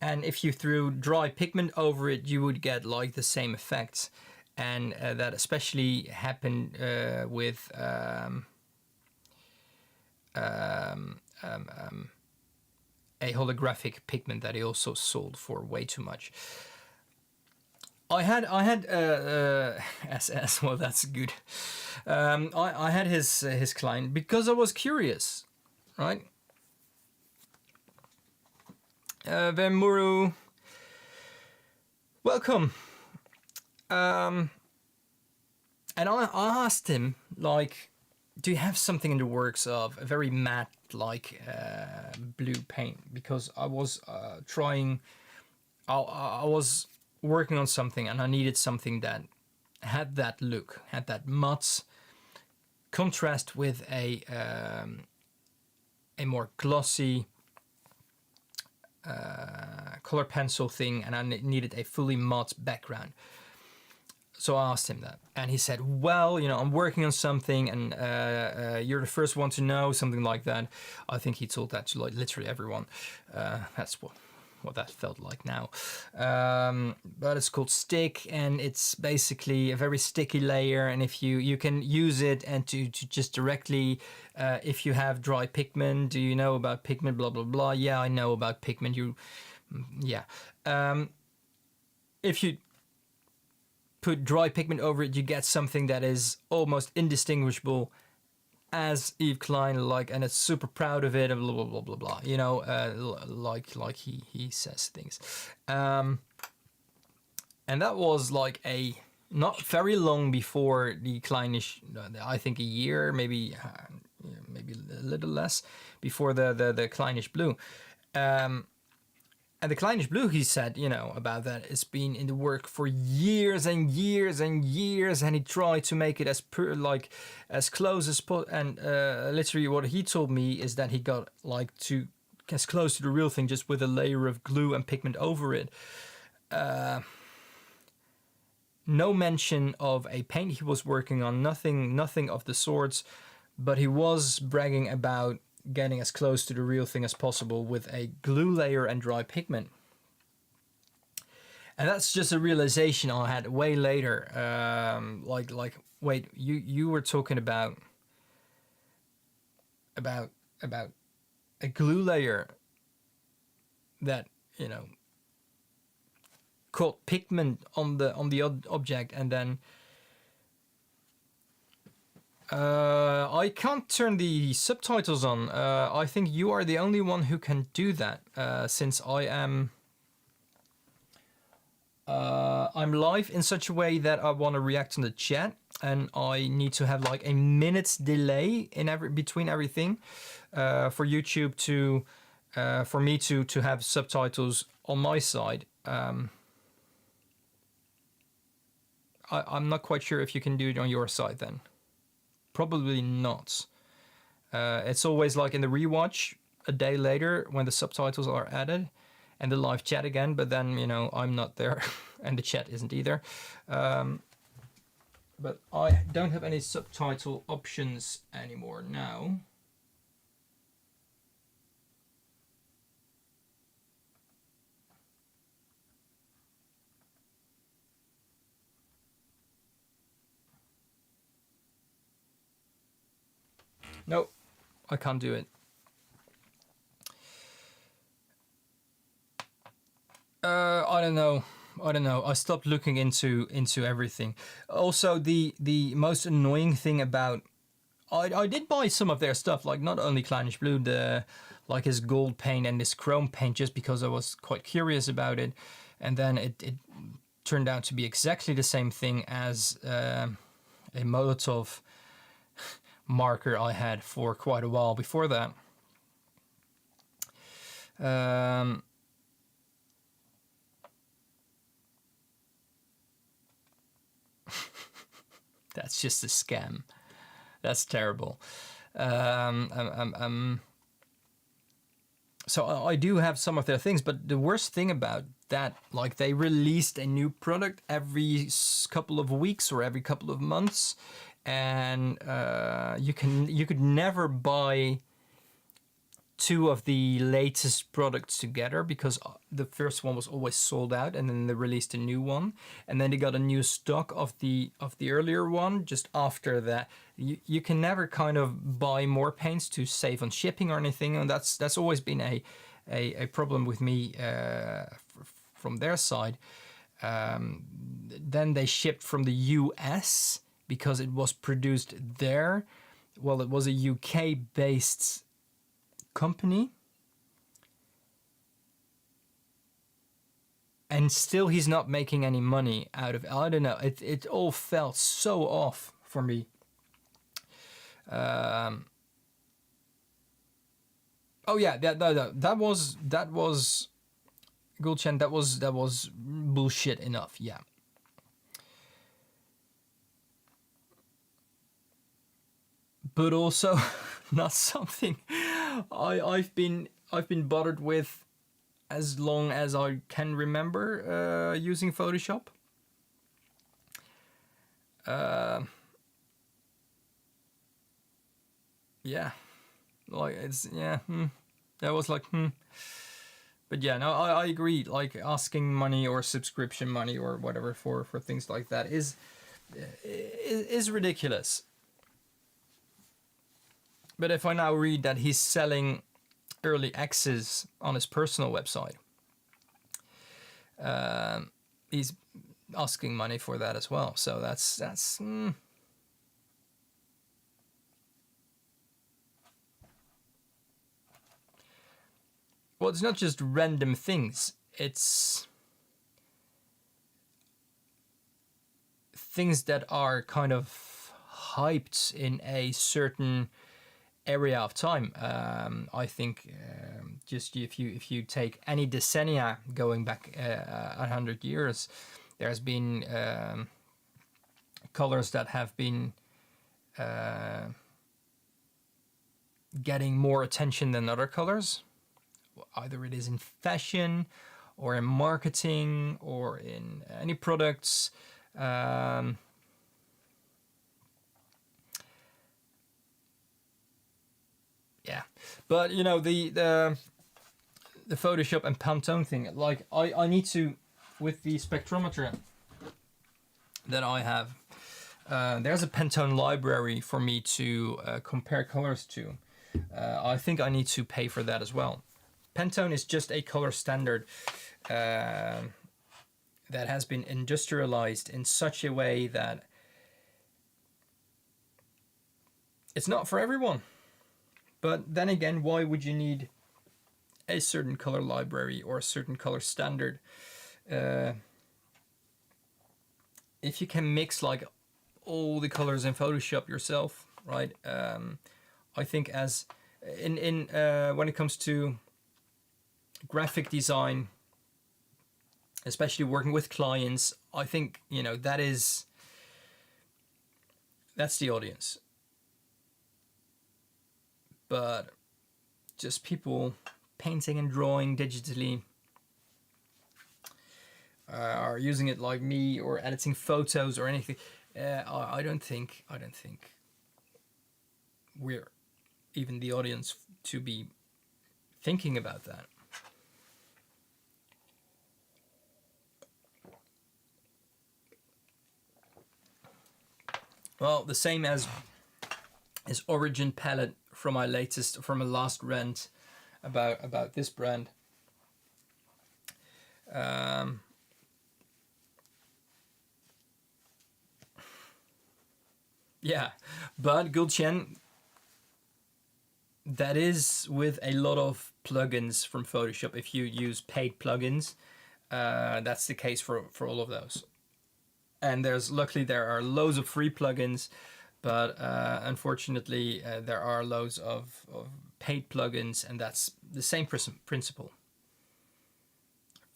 And if you threw dry pigment over it, you would get like the same effects. And that especially happened with a holographic pigment that he also sold for way too much. I had SS. Well, that's good. I had his client because I was curious, right? Vemuru, welcome. And I asked him, like, do you have something in the works of a very matte, like blue paint? Because I was I was working on something, and I needed something that had that look, had that matte contrast with a more glossy color pencil thing, and I needed a fully matte background. So I asked him that, and he said, well, I'm working on something, and you're the first one to know, something like that. I think he told that to like literally everyone. That's what that felt like now. But it's called Stick, and it's basically a very sticky layer, and if you can use it and to just directly, if you have dry pigment, do you know about pigment, blah, blah, blah. Yeah, I know about pigment. Yeah. If you put dry pigment over it, you get something that is almost indistinguishable as Yves Klein, like, and it's super proud of it, and blah, blah, blah, blah, blah, like he says things. And that was like a not very long before the Kleinish, I think a year, maybe a little less, before the Kleinish Blue. And the Kleinish Blue, he said, about that, it's been in the work for years and years and years, and he tried to make it as close as possible. And literally, what he told me is that he got as close to the real thing, just with a layer of glue and pigment over it. No mention of a paint he was working on, nothing of the sorts, but he was bragging about getting as close to the real thing as possible with a glue layer and dry pigment. And that's just a realization I had way later. Wait, you were talking about a glue layer that caught pigment on the object, and then I can't turn the subtitles on. I think you are the only one who can do that, since I'm live in such a way that I want to react on the chat, and I need to have like a minute's delay in between everything, for YouTube to for me to have subtitles on my side. I'm not quite sure if you can do it on your side then. Probably not. It's always like in the rewatch a day later when the subtitles are added and the live chat again, but then, I'm not there and the chat isn't either. But I don't have any subtitle options anymore now. Nope, I can't do it. I don't know. I stopped looking into everything. Also, the most annoying thing about I did buy some of their stuff, like not only Kleinish Blue, like his gold paint and this chrome paint, just because I was quite curious about it, and then it turned out to be exactly the same thing as a Molotov marker I had for quite a while before that. That's just a scam. That's terrible. So I do have some of their things, but the worst thing about that, like they released a new product every couple of weeks or every couple of months, and you could never buy two of the latest products together because the first one was always sold out, and then they released a new one, and then they got a new stock of the earlier one just after that. You can never kind of buy more paints to save on shipping or anything, and that's always been a problem with me from their side. Then they shipped from the US because it was produced there. Well, it was a UK based company, and still he's not making any money out of it. I don't know, it all felt so off for me. Oh yeah, that was Gulchen, that was bullshit enough, yeah. But also not something I've been bothered with as long as I can remember using Photoshop. Yeah, like it's that was like But yeah, no, I agree. Like asking money or subscription money or whatever for things like that is ridiculous. But if I now read that he's selling early access on his personal website, he's asking money for that as well. So that's Well, it's not just random things. It's things that are kind of hyped in a certain area of time. I think just if you take any decennia going back 100 years, there's been colors that have been getting more attention than other colors. Either it is in fashion or in marketing or in any products. Yeah, but you know the Photoshop and Pantone thing. Like I need to, with the spectrometer that I have, there's a Pantone library for me to compare colors to. I think I need to pay for that as well. Pantone is just a color standard that has been industrialized in such a way that it's not for everyone. But then again, why would you need a certain color library or a certain color standard if you can mix like all the colors in Photoshop yourself, right? I think as in when it comes to graphic design, especially working with clients, I think, you know, that's the audience. But just people painting and drawing digitally are using it like me, or editing photos or anything. I don't think we're even the audience to be thinking about that. Well, the same as Origin palette from my last rant about this brand. Yeah, but Gulchen, that is with a lot of plugins from Photoshop. If you use paid plugins, that's the case for all of those. And luckily there are loads of free plugins, but unfortunately there are loads of paid plugins, and that's the same principle.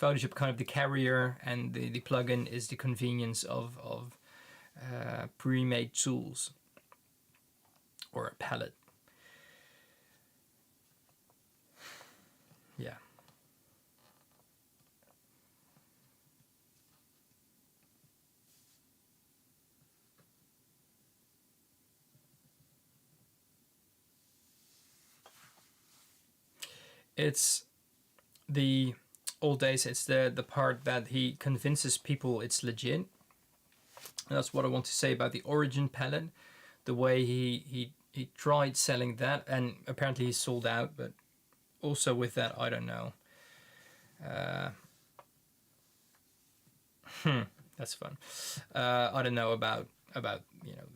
Photoshop kind of the carrier, and the plugin is the convenience of pre-made tools or a palette. Yeah. It's the old days. It's the part that he convinces people it's legit. And that's what I want to say about the Origin palette. The way he tried selling that, and apparently he sold out, but also with that, I don't know. That's fun. I don't know about you know,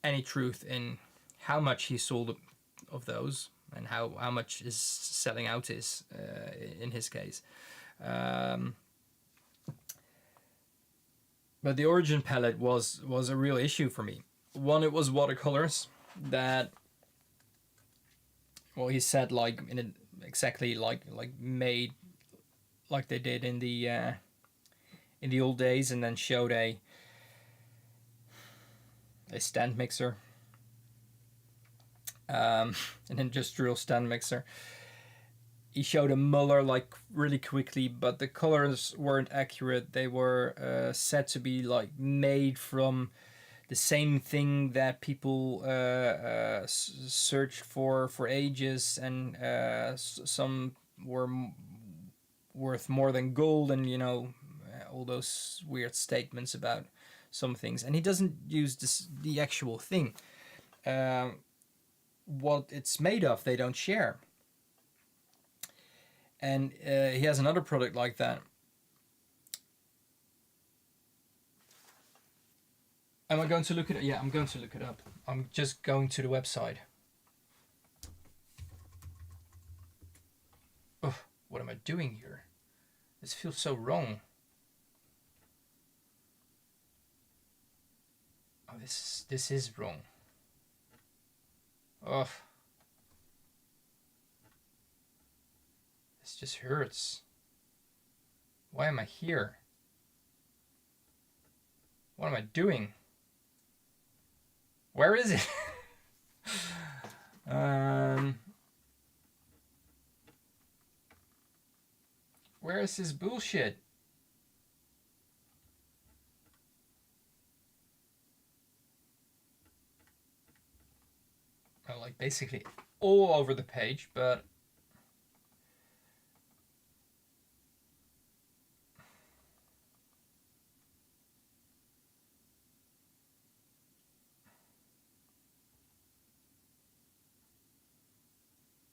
any truth in how much he sold of those, and how much his selling out is in his case. But the Origin palette was a real issue for me. One, it was watercolors that, well, he said like exactly like made like they did in the old days, and then showed a stand mixer, an industrial stand mixer. He showed a muller like really quickly, but the colors weren't accurate. They were said to be like made from the same thing that people searched for ages, and some were worth more than gold, and you know, all those weird statements about some things. And he doesn't use the actual thing. What it's made of, they don't share. And he has another product like that. Am I going to look it up? Yeah, I'm going to look it up. I'm just going to the website. Oh, what am I doing here? This feels so wrong. Oh, this is wrong. Oh, this just hurts. Why am I here? What am I doing? Where is it? Where is this bullshit? Well, like basically all over the page, but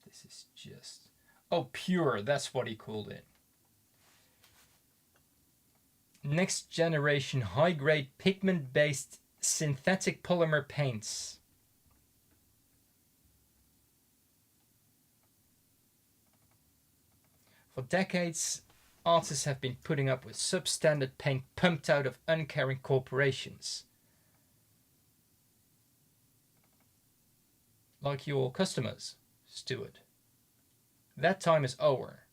this is just... Oh, pure, that's what he called it. Next generation high-grade pigment-based synthetic polymer paints. For decades, artists have been putting up with substandard paint pumped out of uncaring corporations. Like your customers, Stuart. That time is over.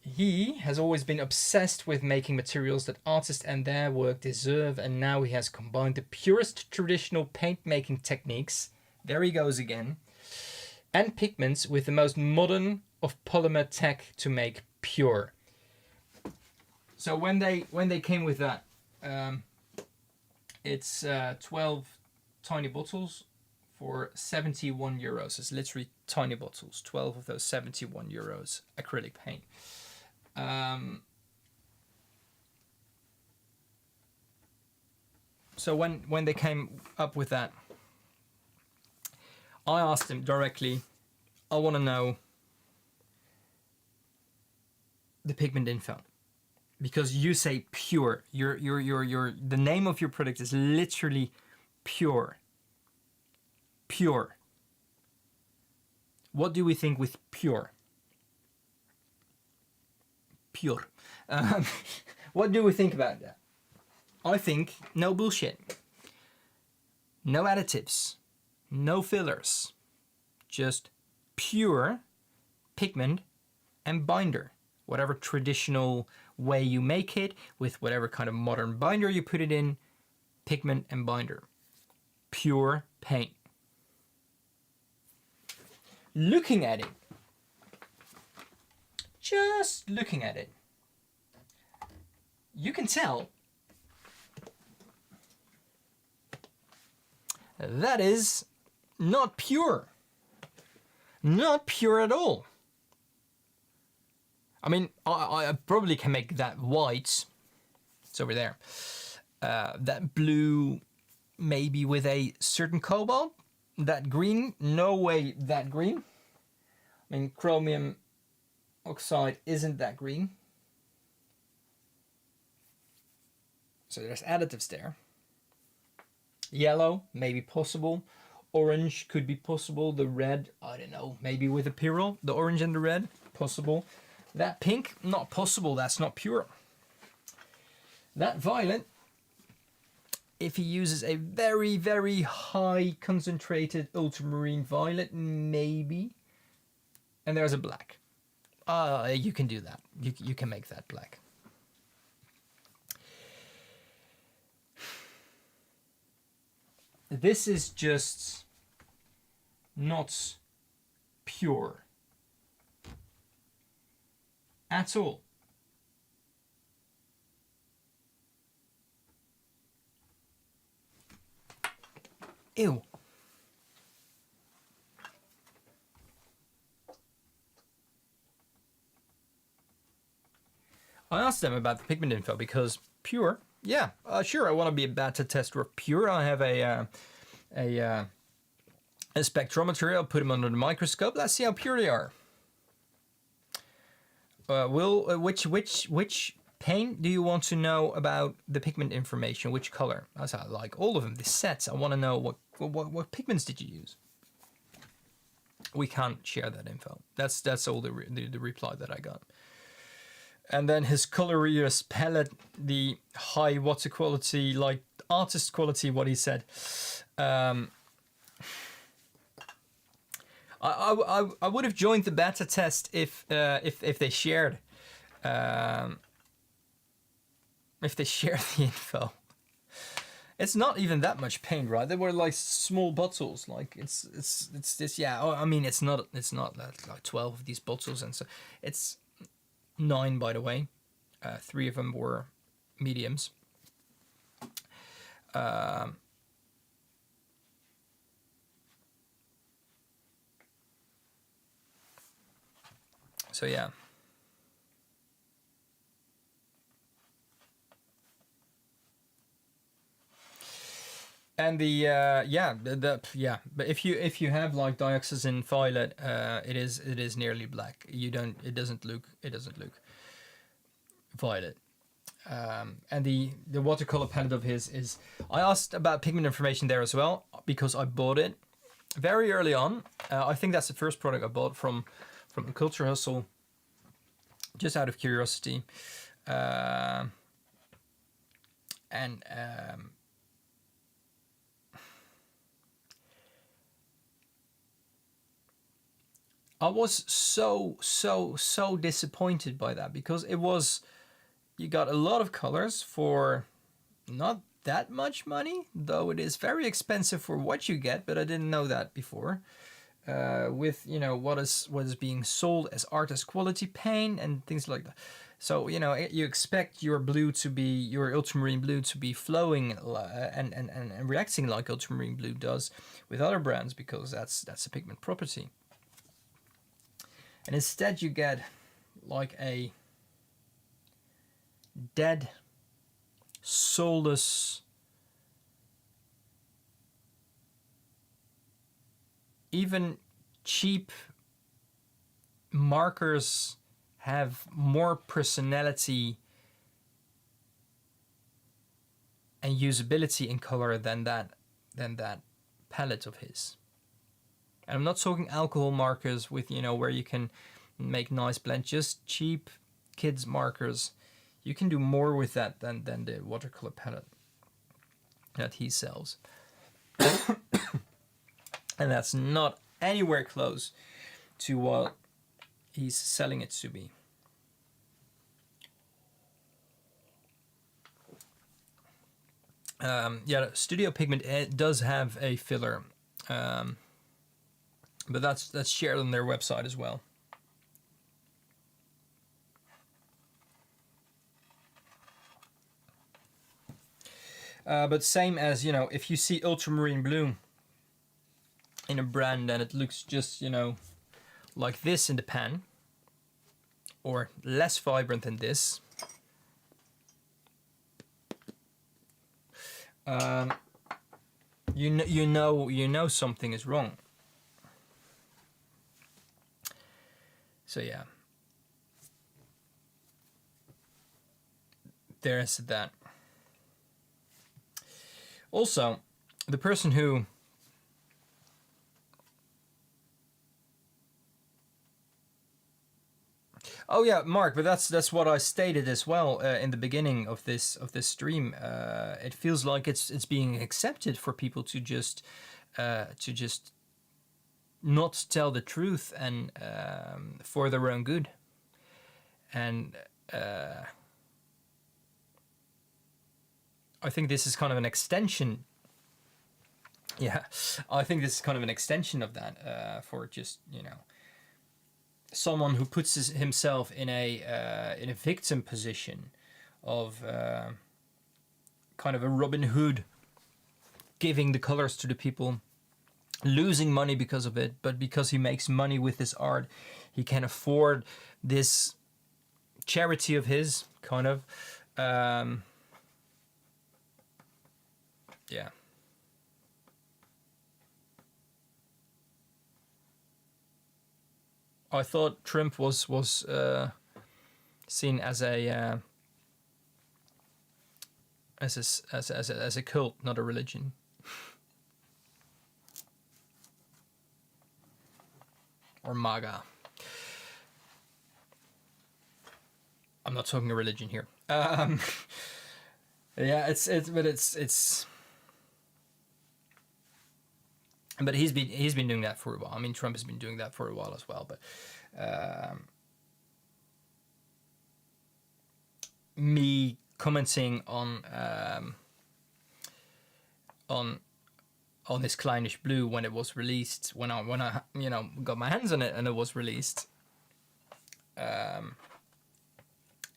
He has always been obsessed with making materials that artists and their work deserve, and now he has combined the purest traditional paint making techniques, there he goes again, and pigments with the most modern of polymer tech to make pure. So when they came with that, it's 12 tiny bottles for 71 euros. It's literally tiny bottles, 12 of those 71 euros acrylic paint. So when they came up with that, I asked him directly, I want to know the pigment info, because you say pure. The name of your product is literally pure. Pure. What do we think with pure? Pure. What do we think about that? I think no bullshit. No additives. No fillers. Just pure pigment and binder. Whatever traditional way you make it, with whatever kind of modern binder you put it in, pigment and binder. Pure paint. Looking at it, just looking at it, you can tell that is not pure. Not pure at all. I mean, I probably can make that white. It's over there. That blue, maybe with a certain cobalt. That green, no way that green. I mean, chromium oxide isn't that green. So there's additives there. Yellow, maybe possible. Orange could be possible. The red, I don't know, maybe with a Pyrrol. The orange and the red, possible. That pink, not possible, that's not pure. That violet, if he uses a very, very high concentrated ultramarine violet, maybe. And there's a black. You can do that. You can make that black. This is just not pure at all. Ew. I asked them about the pigment info because pure, yeah, sure, I want to be a beta tester of pure. I have a spectrometer. I'll put them under the microscope. Let's see how pure they are. Which paint do you want to know about the pigment information? Which color? I like all of them. The sets. I want to know what pigments did you use? We can't share that info. That's all the reply that I got. And then his colorious palette, the high water quality, like artist quality, what he said. I would have joined the beta test if they shared the info. It's not even that much paint, right? They were like small bottles. Like it's this. Yeah, I mean it's not like 12 of these bottles, and so it's 9 by the way. 3 of them were mediums. So yeah. And but if you have like dioxazine violet, it is nearly black. It doesn't look violet. And the watercolor palette of his is, I asked about pigment information there as well because I bought it very early on. I think that's the first product I bought from the Culture Hustle, just out of curiosity. I was so disappointed by that because you got a lot of colors for not that much money, though it is very expensive for what you get, but I didn't know that before. With what is being sold as artist quality paint and things like that. So you expect your ultramarine blue to be flowing and reacting like ultramarine blue does with other brands, because that's a pigment property. And instead you get like a dead, soulless, even cheap markers have more personality and usability in color than that palette of his. And I'm not talking alcohol markers with where you can make nice blends, just cheap kids markers. You can do more with that than the watercolor palette that he sells. And that's not anywhere close to what he's selling it to be. Studio Pigment does have a filler, but that's shared on their website as well. But same as if you see ultramarine blue in a brand and it looks just like this in the pan, or less vibrant than this, you know something is wrong. So yeah, there's that. Also, the person who Oh yeah, Mark, but that's what I stated as well in the beginning of this stream. It feels like it's being accepted for people to just not tell the truth and for their own good. And I think this is kind of an extension. Yeah, I think this is kind of an extension of that for just someone who puts himself in a victim position of kind of a Robin Hood, giving the colors to the people, losing money because of it, but because he makes money with this art, he can afford this charity of his, kind of. Yeah. I thought Trump was seen as a cult, not a religion. Or MAGA. I'm not talking religion here. Yeah, but he's been doing that for a while. I mean, Trump has been doing that for a while as well. But me commenting on this Kleinish Blue when it was released, when I got my hands on it and it was released,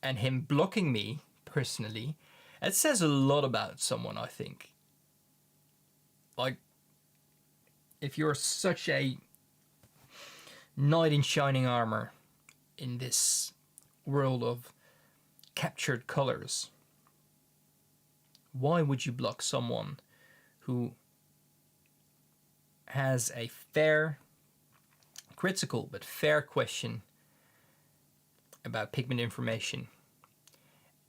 and him blocking me personally, it says a lot about someone, I think. Like, if you're such a knight in shining armor in this world of captured colors, why would you block someone who has a fair, critical but fair question about pigment information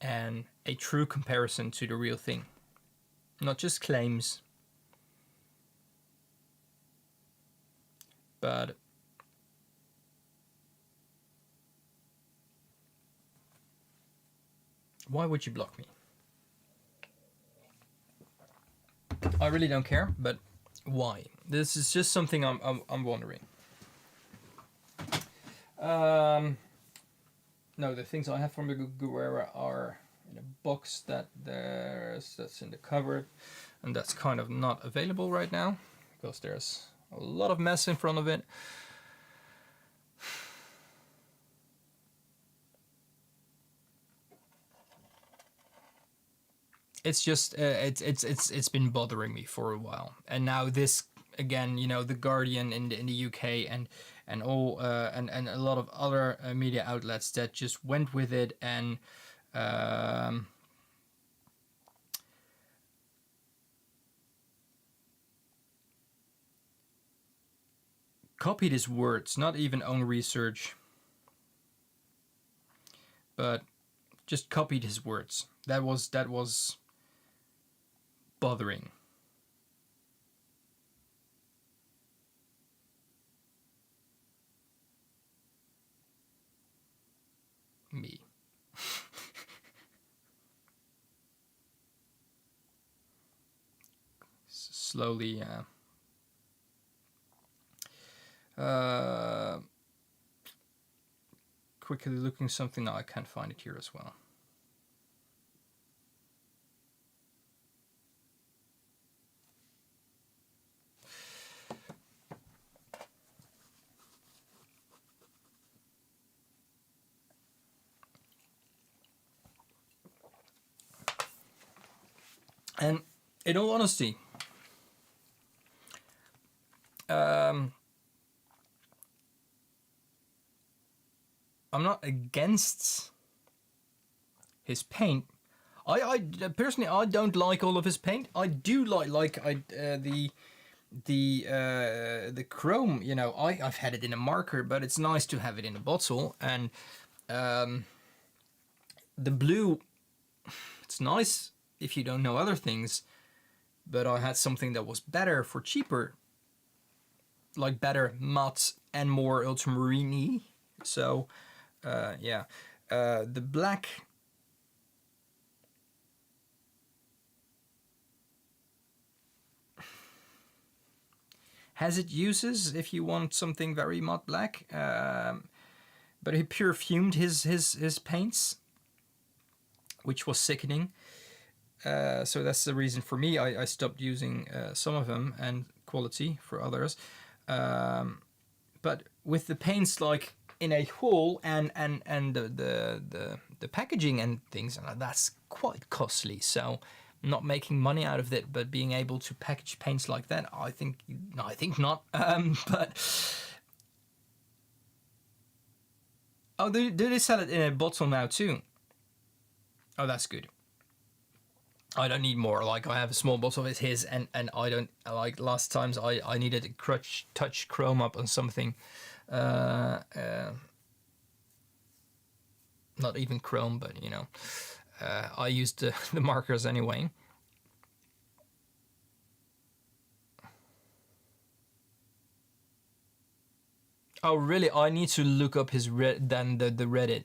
and a true comparison to the real thing, not just claims, but why would you block me? I really don't care, but why? This is just something I'm wondering. No, the things I have from the Guerrera are in a box that's in the cupboard, and that's kind of not available right now because there's a lot of mess in front of it. It's just it's been bothering me for a while, and now this again, the Guardian in the UK and all and a lot of other media outlets that just went with it and copied his words, not even own research, but just copied his words. That was bothering. Me. Slowly quickly looking something now. I can't find it here as well. And in all honesty, I'm not against his paint. I personally, I don't like all of his paint. I do like the chrome. I've had it in a marker, but it's nice to have it in a bottle. And the blue, it's nice if you don't know other things, but I had something that was better for cheaper, like better matte and more ultramarine-y. So yeah, the black has its uses if you want something very matte black, but he perfumed his paints, which was sickening. So that's the reason for me. I stopped using some of them and quality for others. But with the paints like in a whole and the packaging and things, that's quite costly. So not making money out of it, but being able to package paints like that, I think not. But oh, do they sell it in a bottle now too? Oh, that's good. I don't need more. Like, I have a small bottle of his, and I don't like last times I needed to touch chrome up on something. Not even chrome, but I used the markers anyway. Oh really? I need to look up his the Reddit.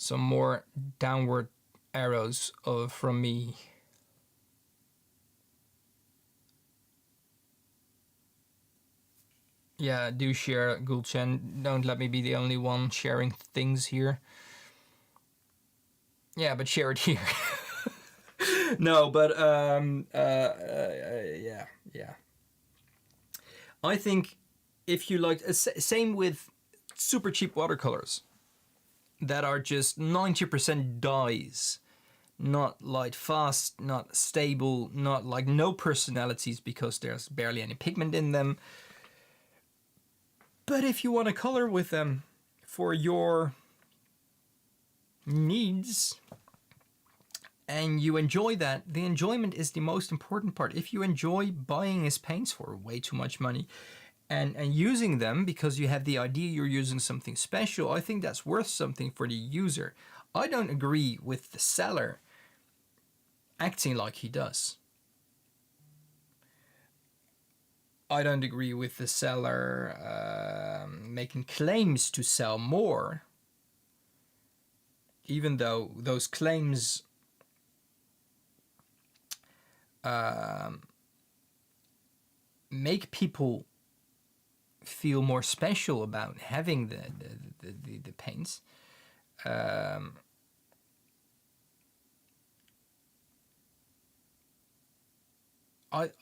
some more downward arrows from me. Yeah, do share, Gulchen. Don't let me be the only one sharing things here. Yeah, but share it here. No, but yeah. I think if you like, same with super cheap watercolors that are just 90% dyes, not light fast, not stable, not like no personalities because there's barely any pigment in them. But if you want to color with them for your needs and you enjoy that, the enjoyment is the most important part. If you enjoy buying his paints for way too much money and using them because you have the idea you're using something special, I think that's worth something for the user. I don't agree with the seller acting like he does. I don't agree with the seller making claims to sell more, even though those claims make people feel more special about having the paints.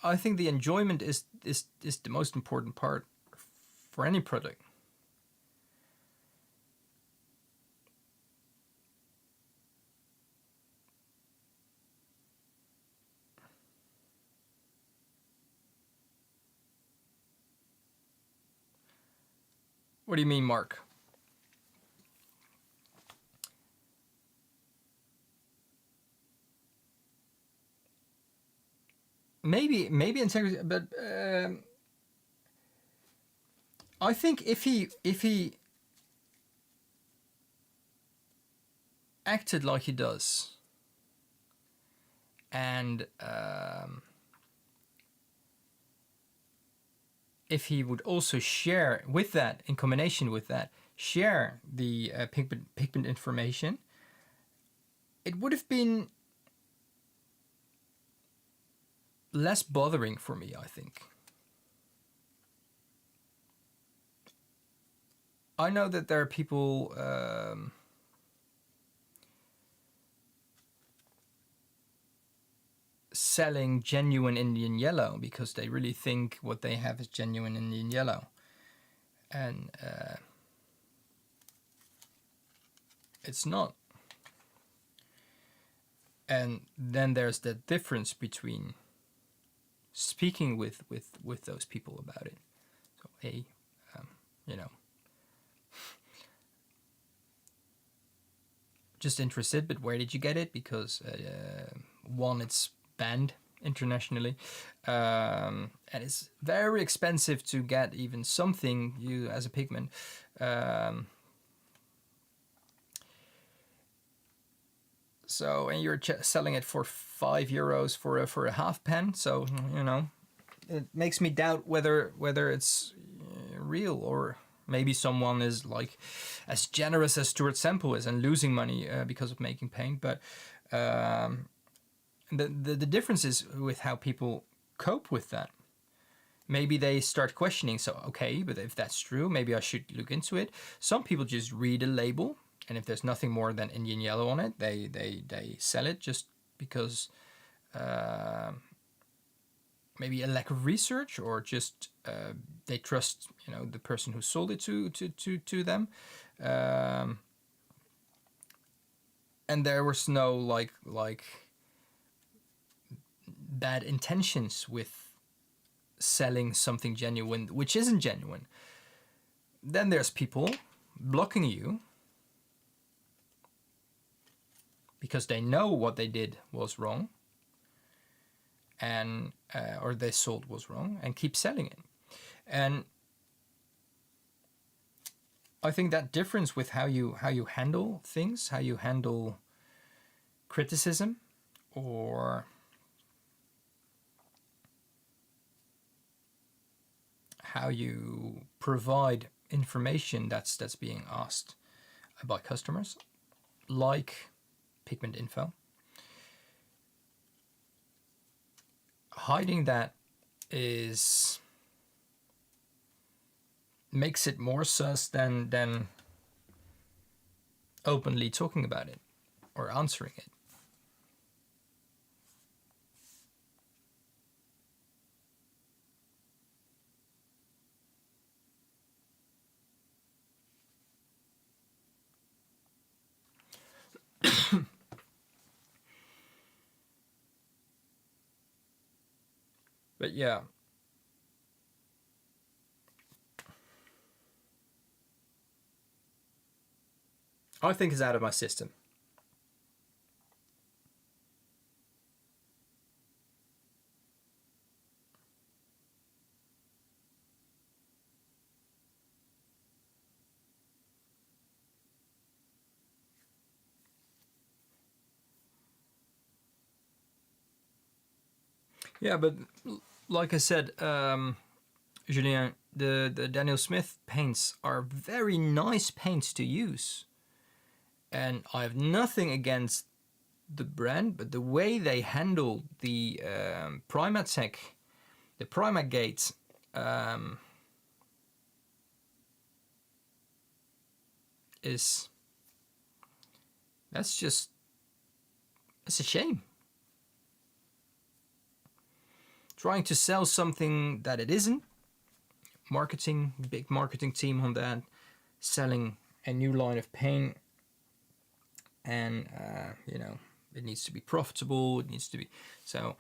I think the enjoyment is the most important part for any product. What do you mean, Mark? Maybe integrity, but I think if he acted like he does, and if he would also share with that, in combination with that, share the pigment information, it would have been less bothering for me, I think. I know that there are people selling genuine Indian yellow because they really think what they have is genuine Indian yellow. And it's not. And then there's the difference between speaking with those people about it. So you know, just interested, but where did you get it? Because one, it's banned internationally, and it's very expensive to get even something you as a pigment. So, and you're selling it for €5 for a half pen. So it makes me doubt whether it's real, or maybe someone is like as generous as Stuart Semple is and losing money because of making paint. But the difference is with how people cope with that. Maybe they start questioning. So okay, but if that's true, maybe I should look into it. Some people just read a label, and if there's nothing more than Indian yellow on it, they sell it just because maybe a lack of research, or just they trust the person who sold it to them, and there was no like bad intentions with selling something genuine which isn't genuine. Then there's people blocking you because they know what they did was wrong, and or they sold was wrong, and keep selling it. And I think that difference with how you handle things, how you handle criticism, or how you provide information that's being asked by customers. like pigment info. Hiding that makes it more sus than openly talking about it or answering it. But yeah. I think it's out of my system. Yeah, but like I said, Julien, the Daniel Smith paints are very nice paints to use. And I have nothing against the brand, but the way they handle the Primatech, the Primagate, that's a shame. Trying to sell something that it isn't. Marketing, big marketing team on that, selling a new line of paint, and you know, it needs to be profitable. It needs to be so.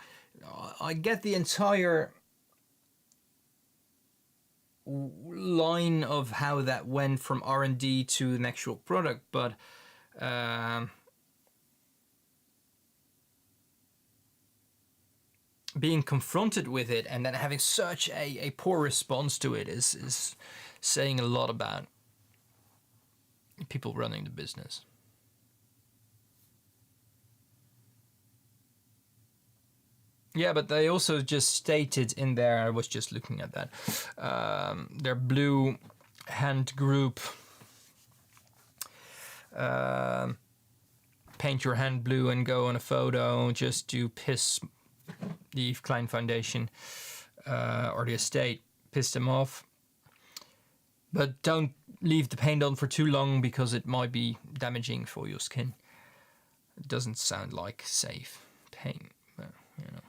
I get the entire line of how that went from R&D to an actual product, but being confronted with it and then having such a poor response to it is saying a lot about people running the business. Yeah, but they also just stated in there, I was just looking at that, their blue hand group, paint your hand blue and go on a photo just to piss the Yves Klein Foundation or the estate, piss them off. But don't leave the paint on for too long because it might be damaging for your skin. It doesn't sound like safe paint, but you know.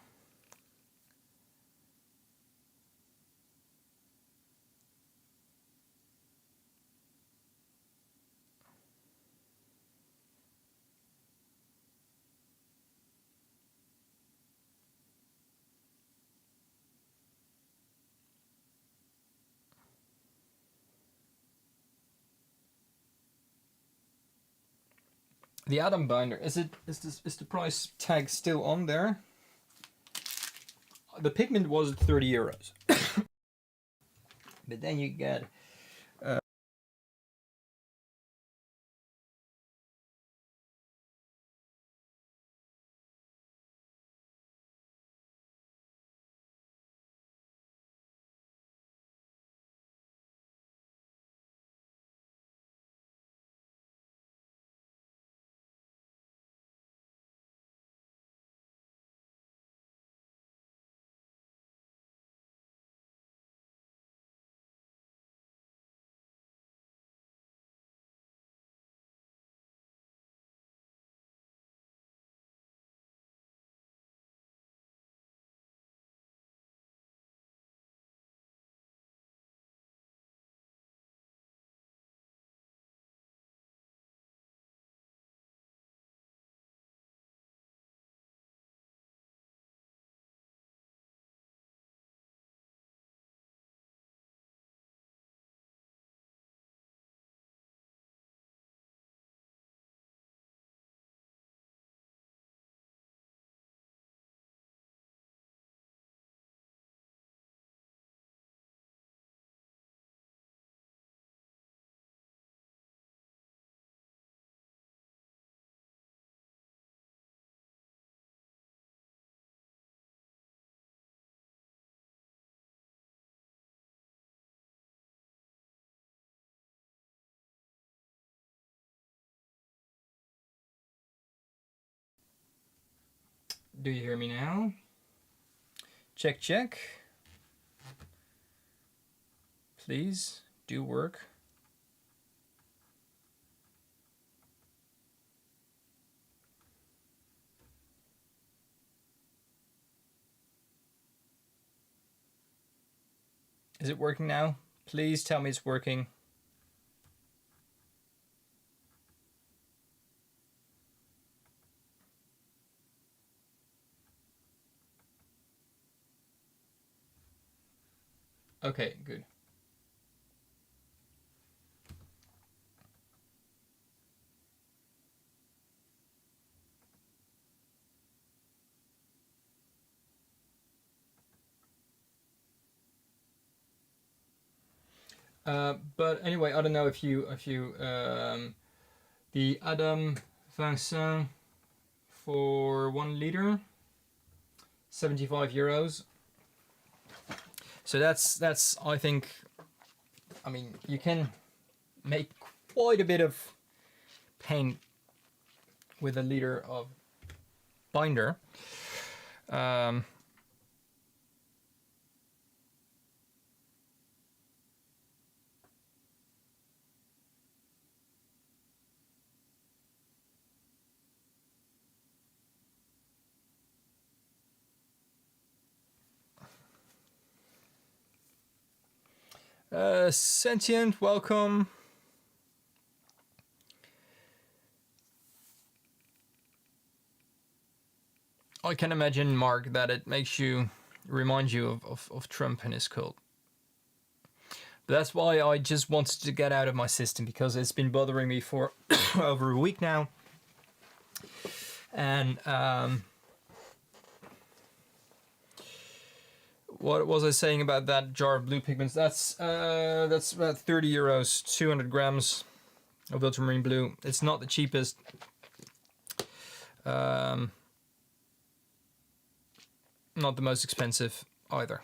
The Atom binder, is the price tag still on there? The pigment was 30 euros. But then you get Do you hear me now? Check, check. Please do work. Is it working now? Please tell me it's working. Okay, good. But anyway, I don't know if you the Adam Vincent for 1 liter, 75 euros. So that's I think, I mean, you can make quite a bit of paint with a liter of binder. Sentient, welcome. I can imagine, Mark, that it makes you, reminds you of Trump and his cult. But that's why I just wanted to get out of my system, because it's been bothering me for over a week now. And what was I saying about that jar of blue pigments? That's about 30 euros, 200 grams of ultramarine blue. It's not the cheapest. Not the most expensive either.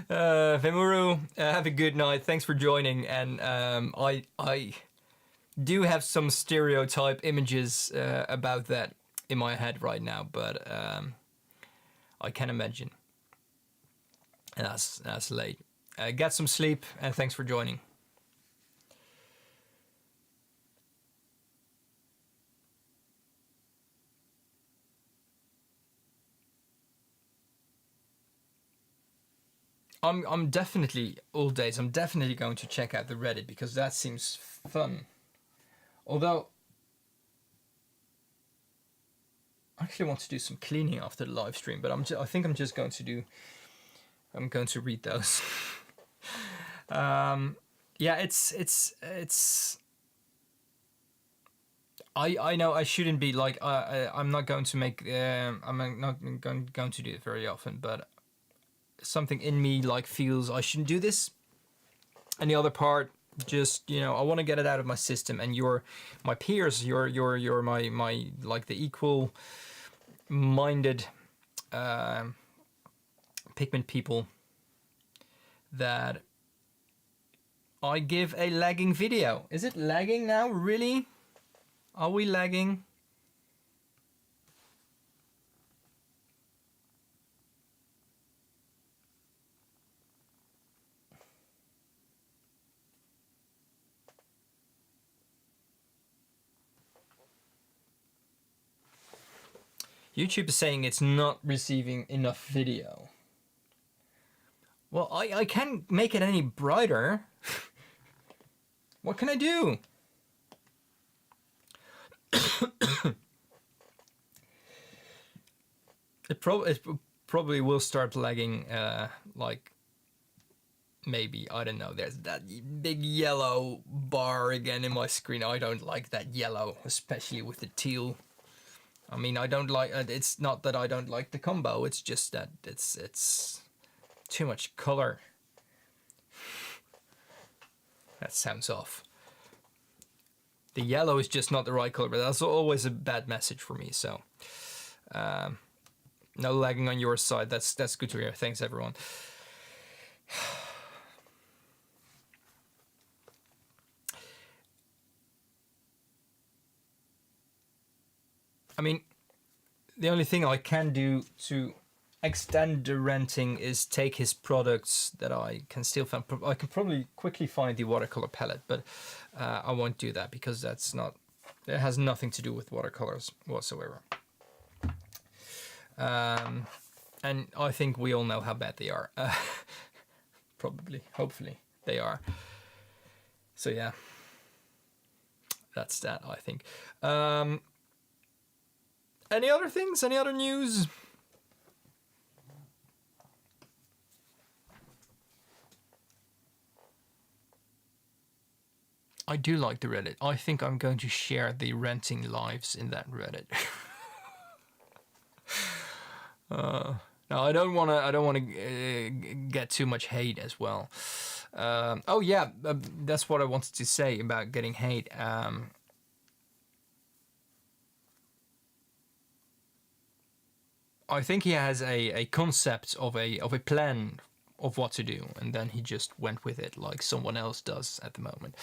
Vemuru, have a good night. Thanks for joining. And I do have some stereotype images about that in my head right now, but I can imagine. And that's late. Get some sleep, and thanks for joining. I'm definitely, all days, I'm definitely going to check out the Reddit, because that seems fun. Although I actually want to do some cleaning after the live stream, but I think I'm just going to do, I'm going to read those. Yeah, it's I know I shouldn't be like, I'm not going to make, I'm not going to do it very often, but something in me like feels I shouldn't do this, and the other part just, you know, I want to get it out of my system. And you're my peers, you're my like the equal minded pigment people that I give a lagging video. Is it lagging now? Really? Are we lagging? YouTube is saying it's not receiving enough video. Well, I can't make it any brighter. What can I do? It probably will start lagging, like, maybe, I don't know, there's that big yellow bar again in my screen. I don't like that yellow, especially with the teal. I mean, I don't like, it's not that I don't like the combo, it's just that it's too much color. That sounds off. The yellow is just not the right color, but that's always a bad message for me, so. No lagging on your side. That's good to hear. Thanks, everyone. I mean, the only thing I can do to extend the renting is take his products that I can still find. I can probably quickly find the watercolor palette, but I won't do that because that's not. It has nothing to do with watercolors whatsoever. And I think we all know how bad they are. Probably, hopefully, they are. So yeah, that's that, I think. Any other things? Any other news? I do like the Reddit. I think I'm going to share the renting lives in that Reddit. No, I don't want to. I don't want to get too much hate as well. Oh yeah, that's what I wanted to say about getting hate. I think he has a concept of a plan of what to do, and then he just went with it like someone else does at the moment.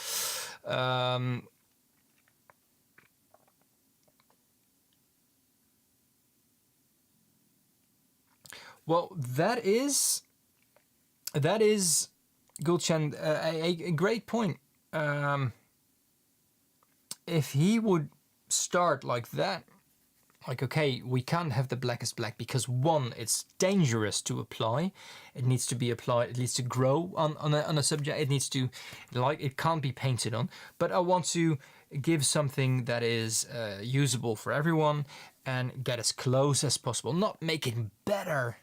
Well, that is Gulchen, a great point. If he would start like that, like, okay, we can't have the blackest black because one, it's dangerous to apply. It needs to be applied. It needs to grow on a subject. It needs to, like, it can't be painted on. But I want to give something that is usable for everyone and get as close as possible. Not make it better,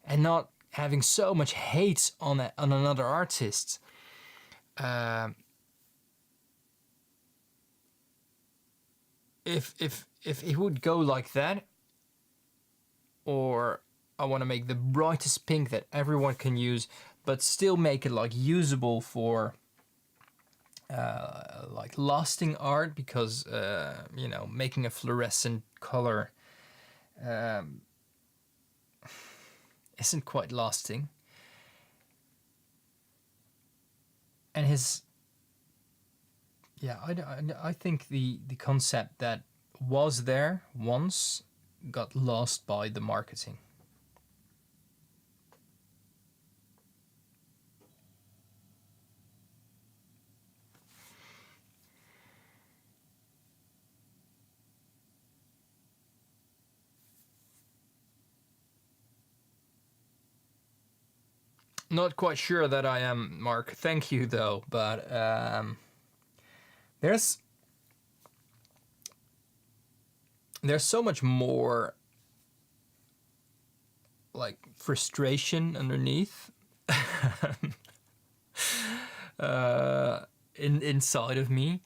and not having so much hate on another artist. If it would go like that, or I want to make the brightest pink that everyone can use, but still make it like usable for like lasting art, because you know, making a fluorescent color isn't quite lasting. And his, yeah, I think the concept that was there once got lost by the marketing. Not quite sure that I am, Mark. Thank you, though. But there's so much more like frustration underneath inside of me,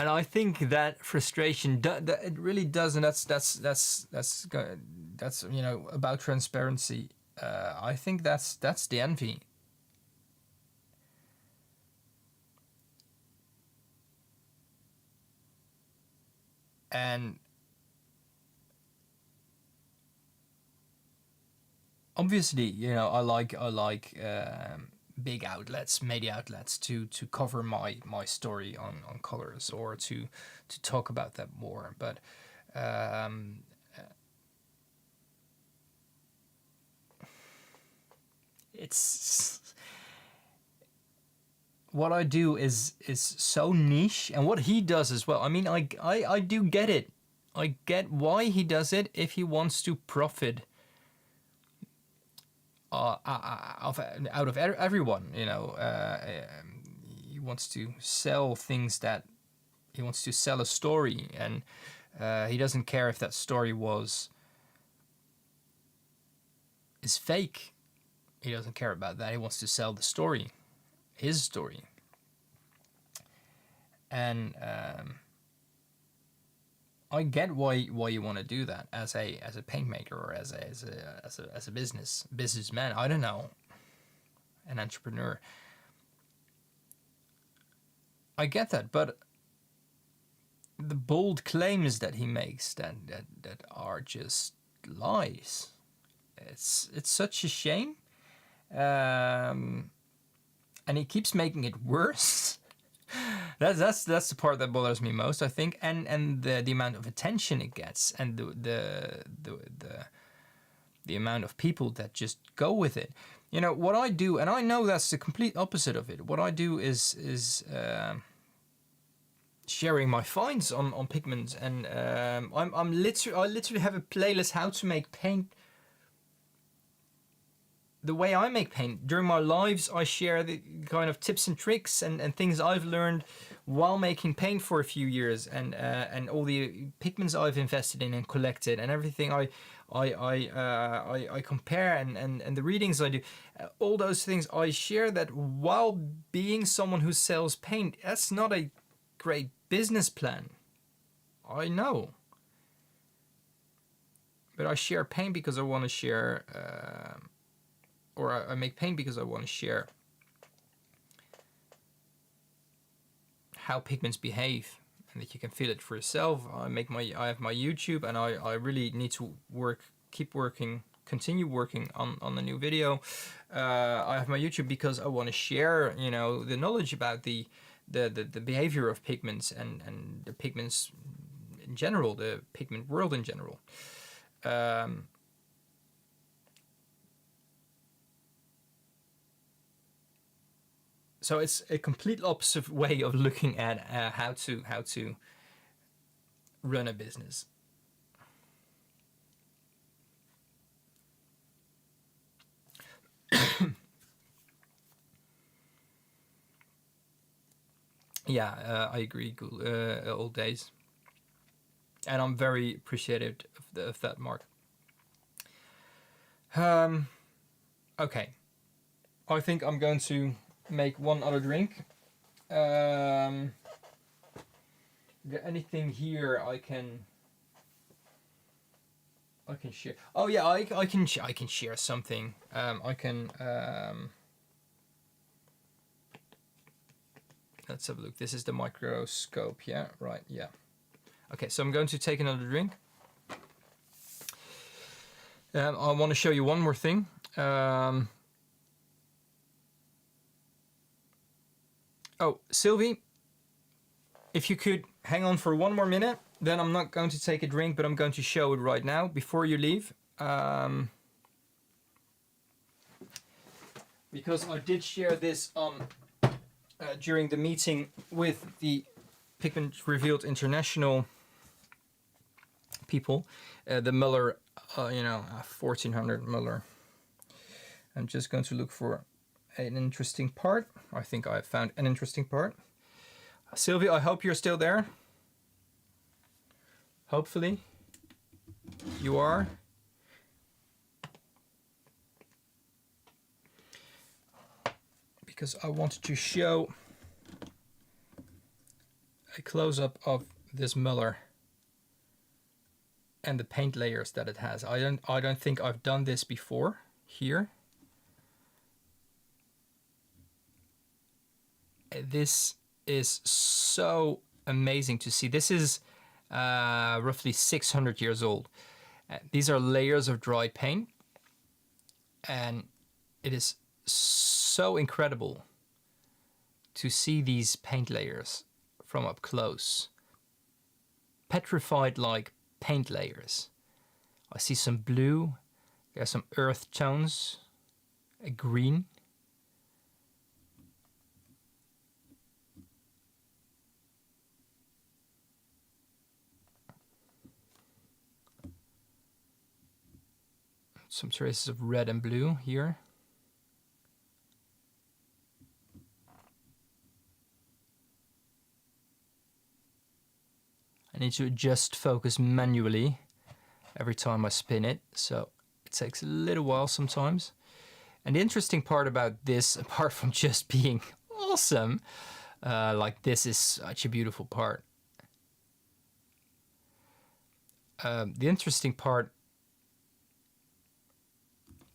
and I think that frustration it really does, and that's you know, about transparency. I think that's the envy. And obviously, you know, I like big outlets, media outlets, to cover my story on colors, or to talk about that more. But it's, what I do is so niche, and what he does as well. I mean, I do get it. I get why he does it. If he wants to profit out of everyone, you know, he wants to sell things, that he wants to sell a story, and he doesn't care if that story is fake. He doesn't care about that. He wants to sell the story, his story. And I get why you want to do that as a paint maker, or as a businessman. I don't know, an entrepreneur. I get that, but the bold claims that he makes that are just lies. It's such a shame, and he keeps making it worse. That's the part that bothers me most, I think, and the amount of attention it gets, and the amount of people that just go with it. You know what I do, and I know that's the complete opposite of it. What I do is sharing my finds on pigments, and I literally have a playlist how to make paint the way I make paint. During my lives, I share the kind of tips and tricks and things I've learned while making paint for a few years, and all the pigments I've invested in and collected, and everything I compare, and the readings I do, all those things I share that while being someone who sells paint. That's not a great business plan, I know, but I share paint because I want to share, or I make paint because I want to share how pigments behave, and that you can feel it for yourself. I have my YouTube, and I really need to continue working on a new video. I have my YouTube because I want to share, you know, the knowledge about the behavior of pigments, and the pigments in general, the pigment world in general. So it's a complete opposite way of looking at how to run a business. Yeah, I agree. Old days, and I'm very appreciative of that, Mark. Okay, I think I'm going to make one other drink. Anything here I can share? Oh yeah, I can share something. Let's have a look. This is the microscope. Yeah, right. Yeah. Okay, so I'm going to take another drink. I want to show you one more thing. Oh, Sylvie, if you could hang on for one more minute, then I'm not going to take a drink, but I'm going to show it right now before you leave. Because I did share this during the meeting with the Pigment Revealed International people, the Muller, 1400 Muller. I'm just going to look for an interesting part. I think I found an interesting part. Sylvia, I hope you're still there. Hopefully you are. Because I wanted to show a close-up of this Muller and the paint layers that it has. I don't think I've done this before here. This is so amazing to see. This is roughly 600 years old. These are layers of dry paint, and it is so incredible to see these paint layers from up close. Petrified like paint layers. I see some blue, there's some earth tones, a green. Some traces of red and blue here. I need to adjust focus manually every time I spin it, so it takes a little while sometimes. And the interesting part about this, apart from just being awesome, like this is such a beautiful part. The interesting part,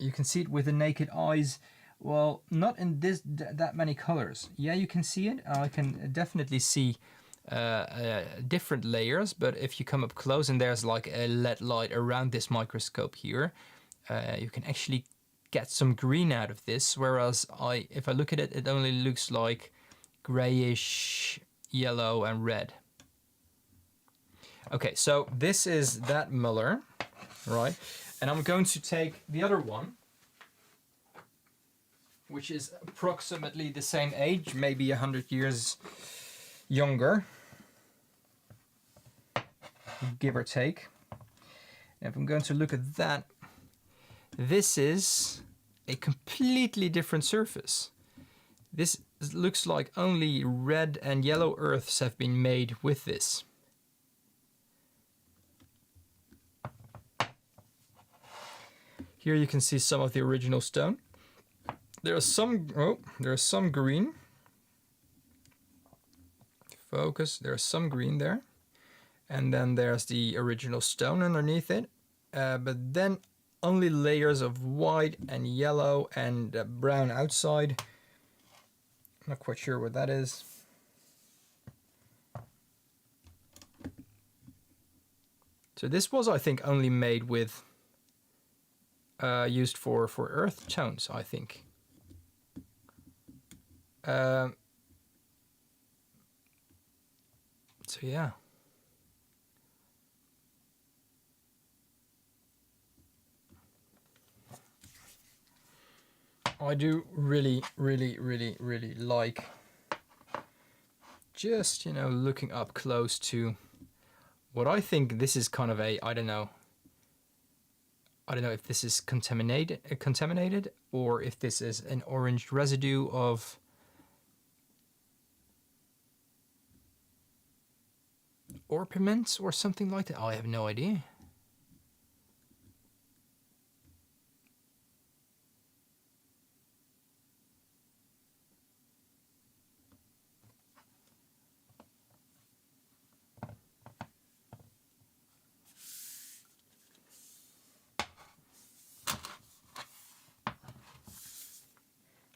you can see it with the naked eyes. Well, not in that many colors. Yeah, you can see it. I can definitely see different layers, but if you come up close and there's like a LED light around this microscope here, you can actually get some green out of this, whereas if I look at it, it only looks like grayish, yellow and red. Okay, so this is that muller, right? And I'm going to take the other one, which is approximately the same age, maybe 100 years younger, give or take. And if I'm going to look at that, this is a completely different surface. This looks like only red and yellow earths have been made with this. Here you can see some of the original stone. There's some green. Focus, there's some green there. And then there's the original stone underneath it. But then only layers of white and yellow and brown outside. I'm not quite sure what that is. So this was, I think, only made with used for earth tones, I think. So yeah. I do really like just, you know, looking up close to what I think this is kind of a, I don't know if this is contaminated or if this is an orange residue of orpiment or something like that. I have no idea.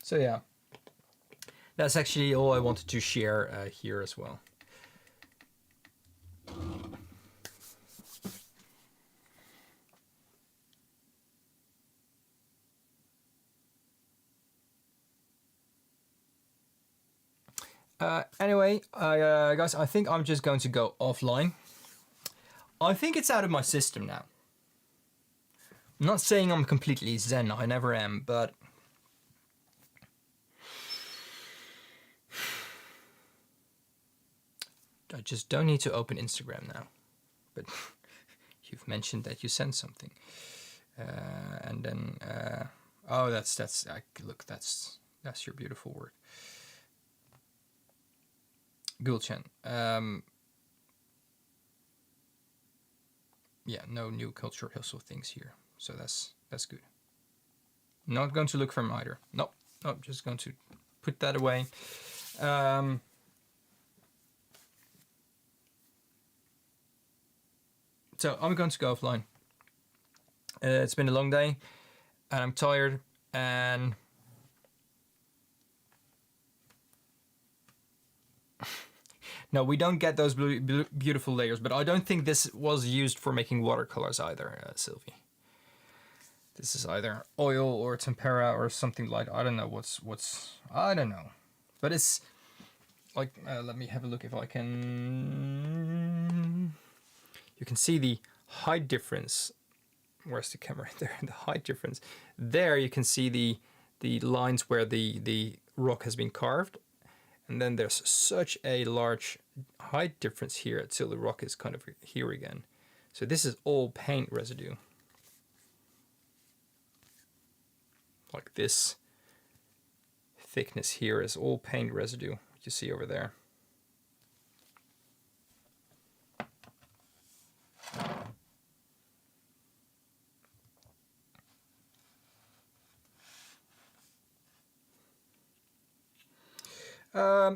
So yeah, that's actually all I wanted to share here as well. Anyway, guys, I think I'm just going to go offline. I think it's out of my system now. I'm not saying I'm completely zen, I never am, but I just don't need to open Instagram now. But you've mentioned that you sent something, and then oh, that's look, that's your beautiful work, Gulchen. Yeah, no new culture hustle things here, so that's good. Not going to look for them either. Nope, just going to put that away. So I'm going to go offline. It's been a long day, and I'm tired, and no, we don't get those beautiful layers, but I don't think this was used for making watercolors either, Sylvie. This is either oil or tempera or something like, I don't know what's I don't know. But it's like, let me have a look if I can. You can see the height difference. Where's the camera? There, the height difference. There you can see the lines where the rock has been carved. And then there's such a large height difference here until the rock is kind of here again. So this is all paint residue. Like this thickness here is all paint residue, what you see over there.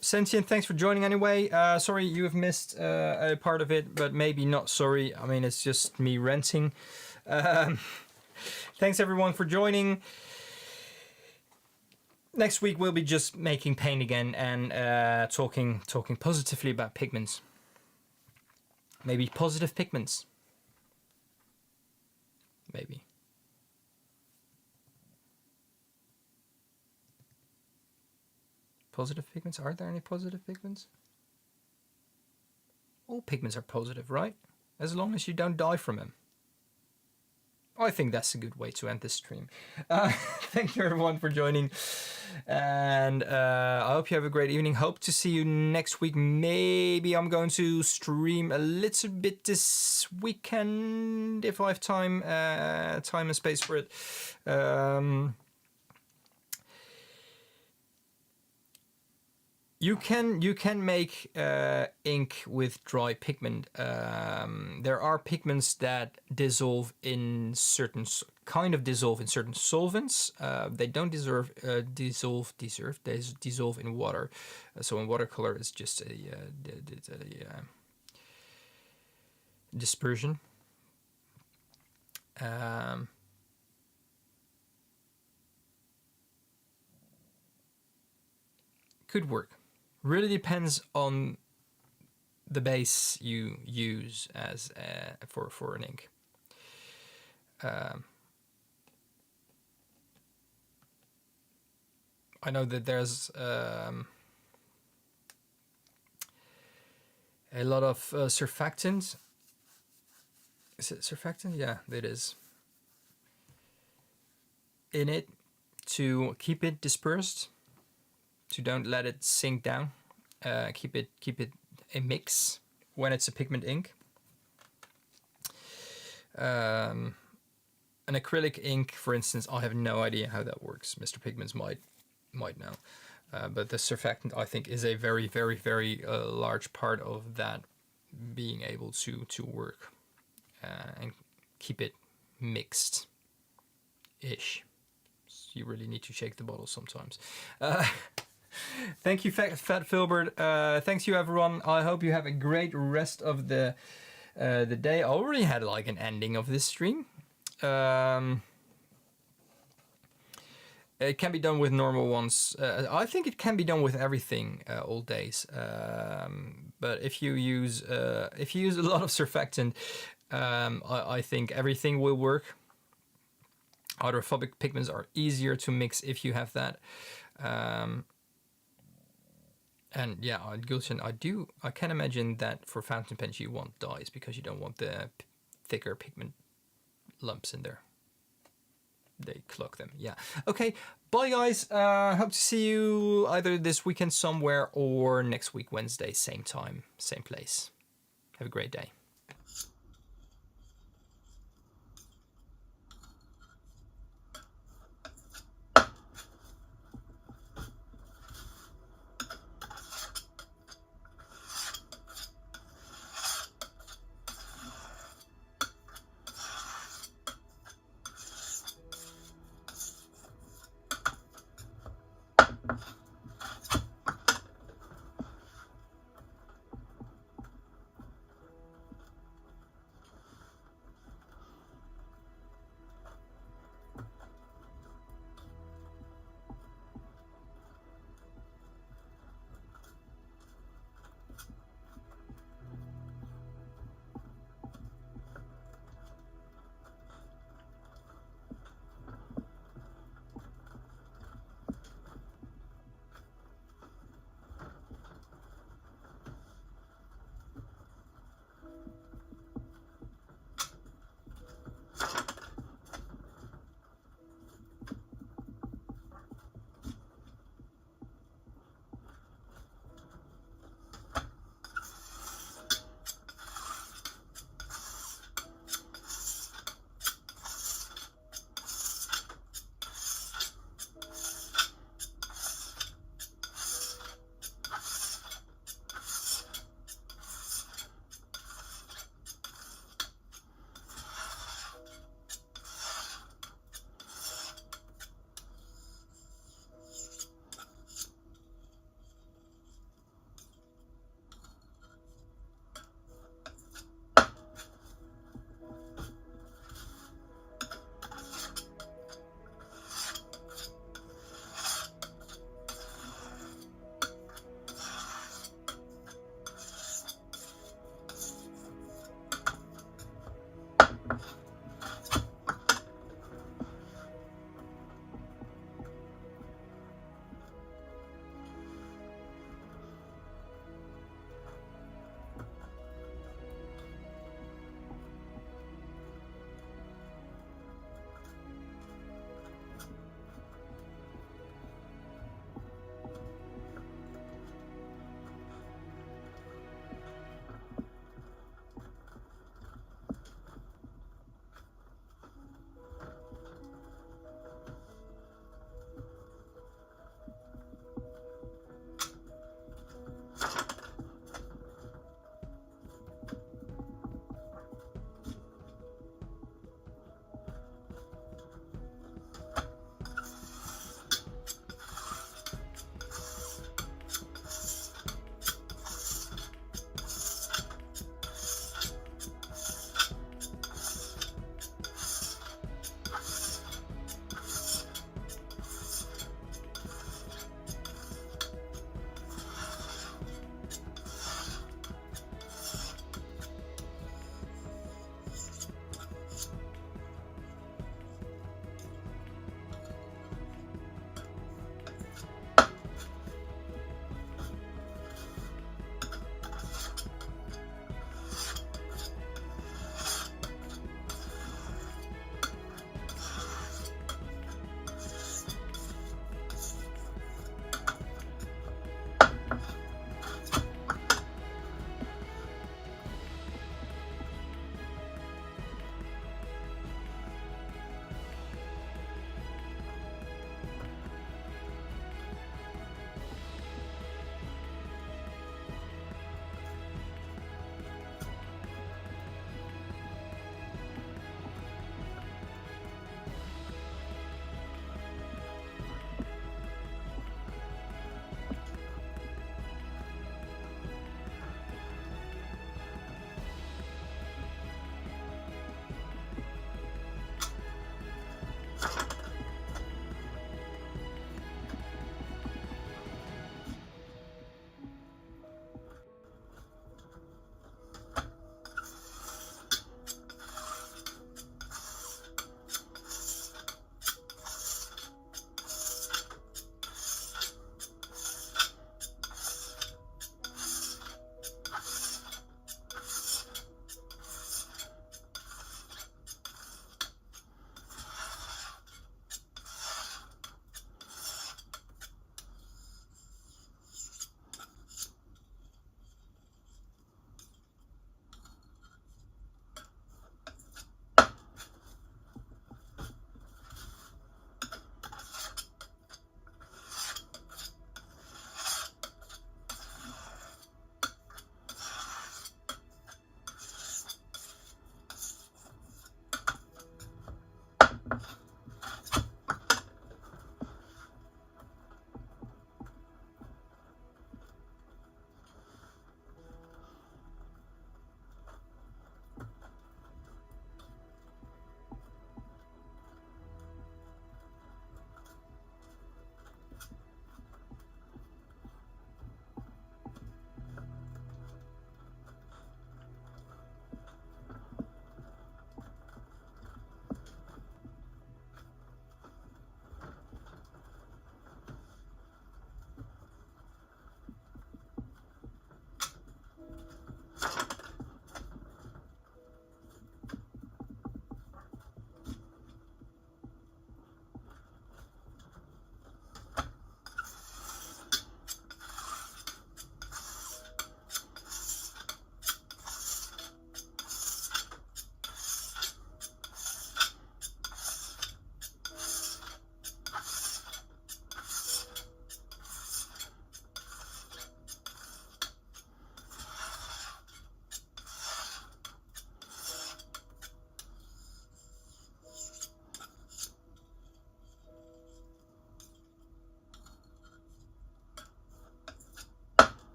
Sentient, thanks for joining anyway. Sorry you have missed a part of it, but maybe not sorry. I mean, it's just me ranting. Thanks everyone for joining. next week we'll be just making paint again and talking positively about pigments. Maybe positive pigments. Maybe. Positive pigments? Are there any positive pigments? All pigments are positive, right? As long as you don't die from them. I think that's a good way to end this stream. Thank you everyone for joining. And I hope you have a great evening. Hope to see you next week. Maybe I'm going to stream a little bit this weekend if I have time and space for it. You can make ink with dry pigment. There are pigments that dissolve in certain solvents. They don't dissolve in water. So in watercolor, it's just a dispersion. Could work. Really depends on the base you use as for an ink. I know that there's a lot of surfactant. Is it surfactant? Yeah, it is. In it to keep it dispersed. To don't let it sink down, keep it a mix when it's a pigment ink. An acrylic ink, for instance, I have no idea how that works. Mr. Pigments might know, but the surfactant I think is a very large part of that being able to work and keep it mixed ish. So you really need to shake the bottle sometimes. Thank you, Fat Filbert. Thanks you, everyone. I hope you have a great rest of the day. I already had like an ending of this stream. It can be done with normal ones. I think it can be done with everything all days. But if you use a lot of surfactant, I think everything will work. Hydrophobic pigments are easier to mix if you have that. And yeah, Gulshan, I can imagine that for fountain pens you want dyes because you don't want the thicker pigment lumps in there. They clog them, yeah. Okay, bye guys. Hope to see you either this weekend somewhere or next week Wednesday, same time, same place. Have a great day.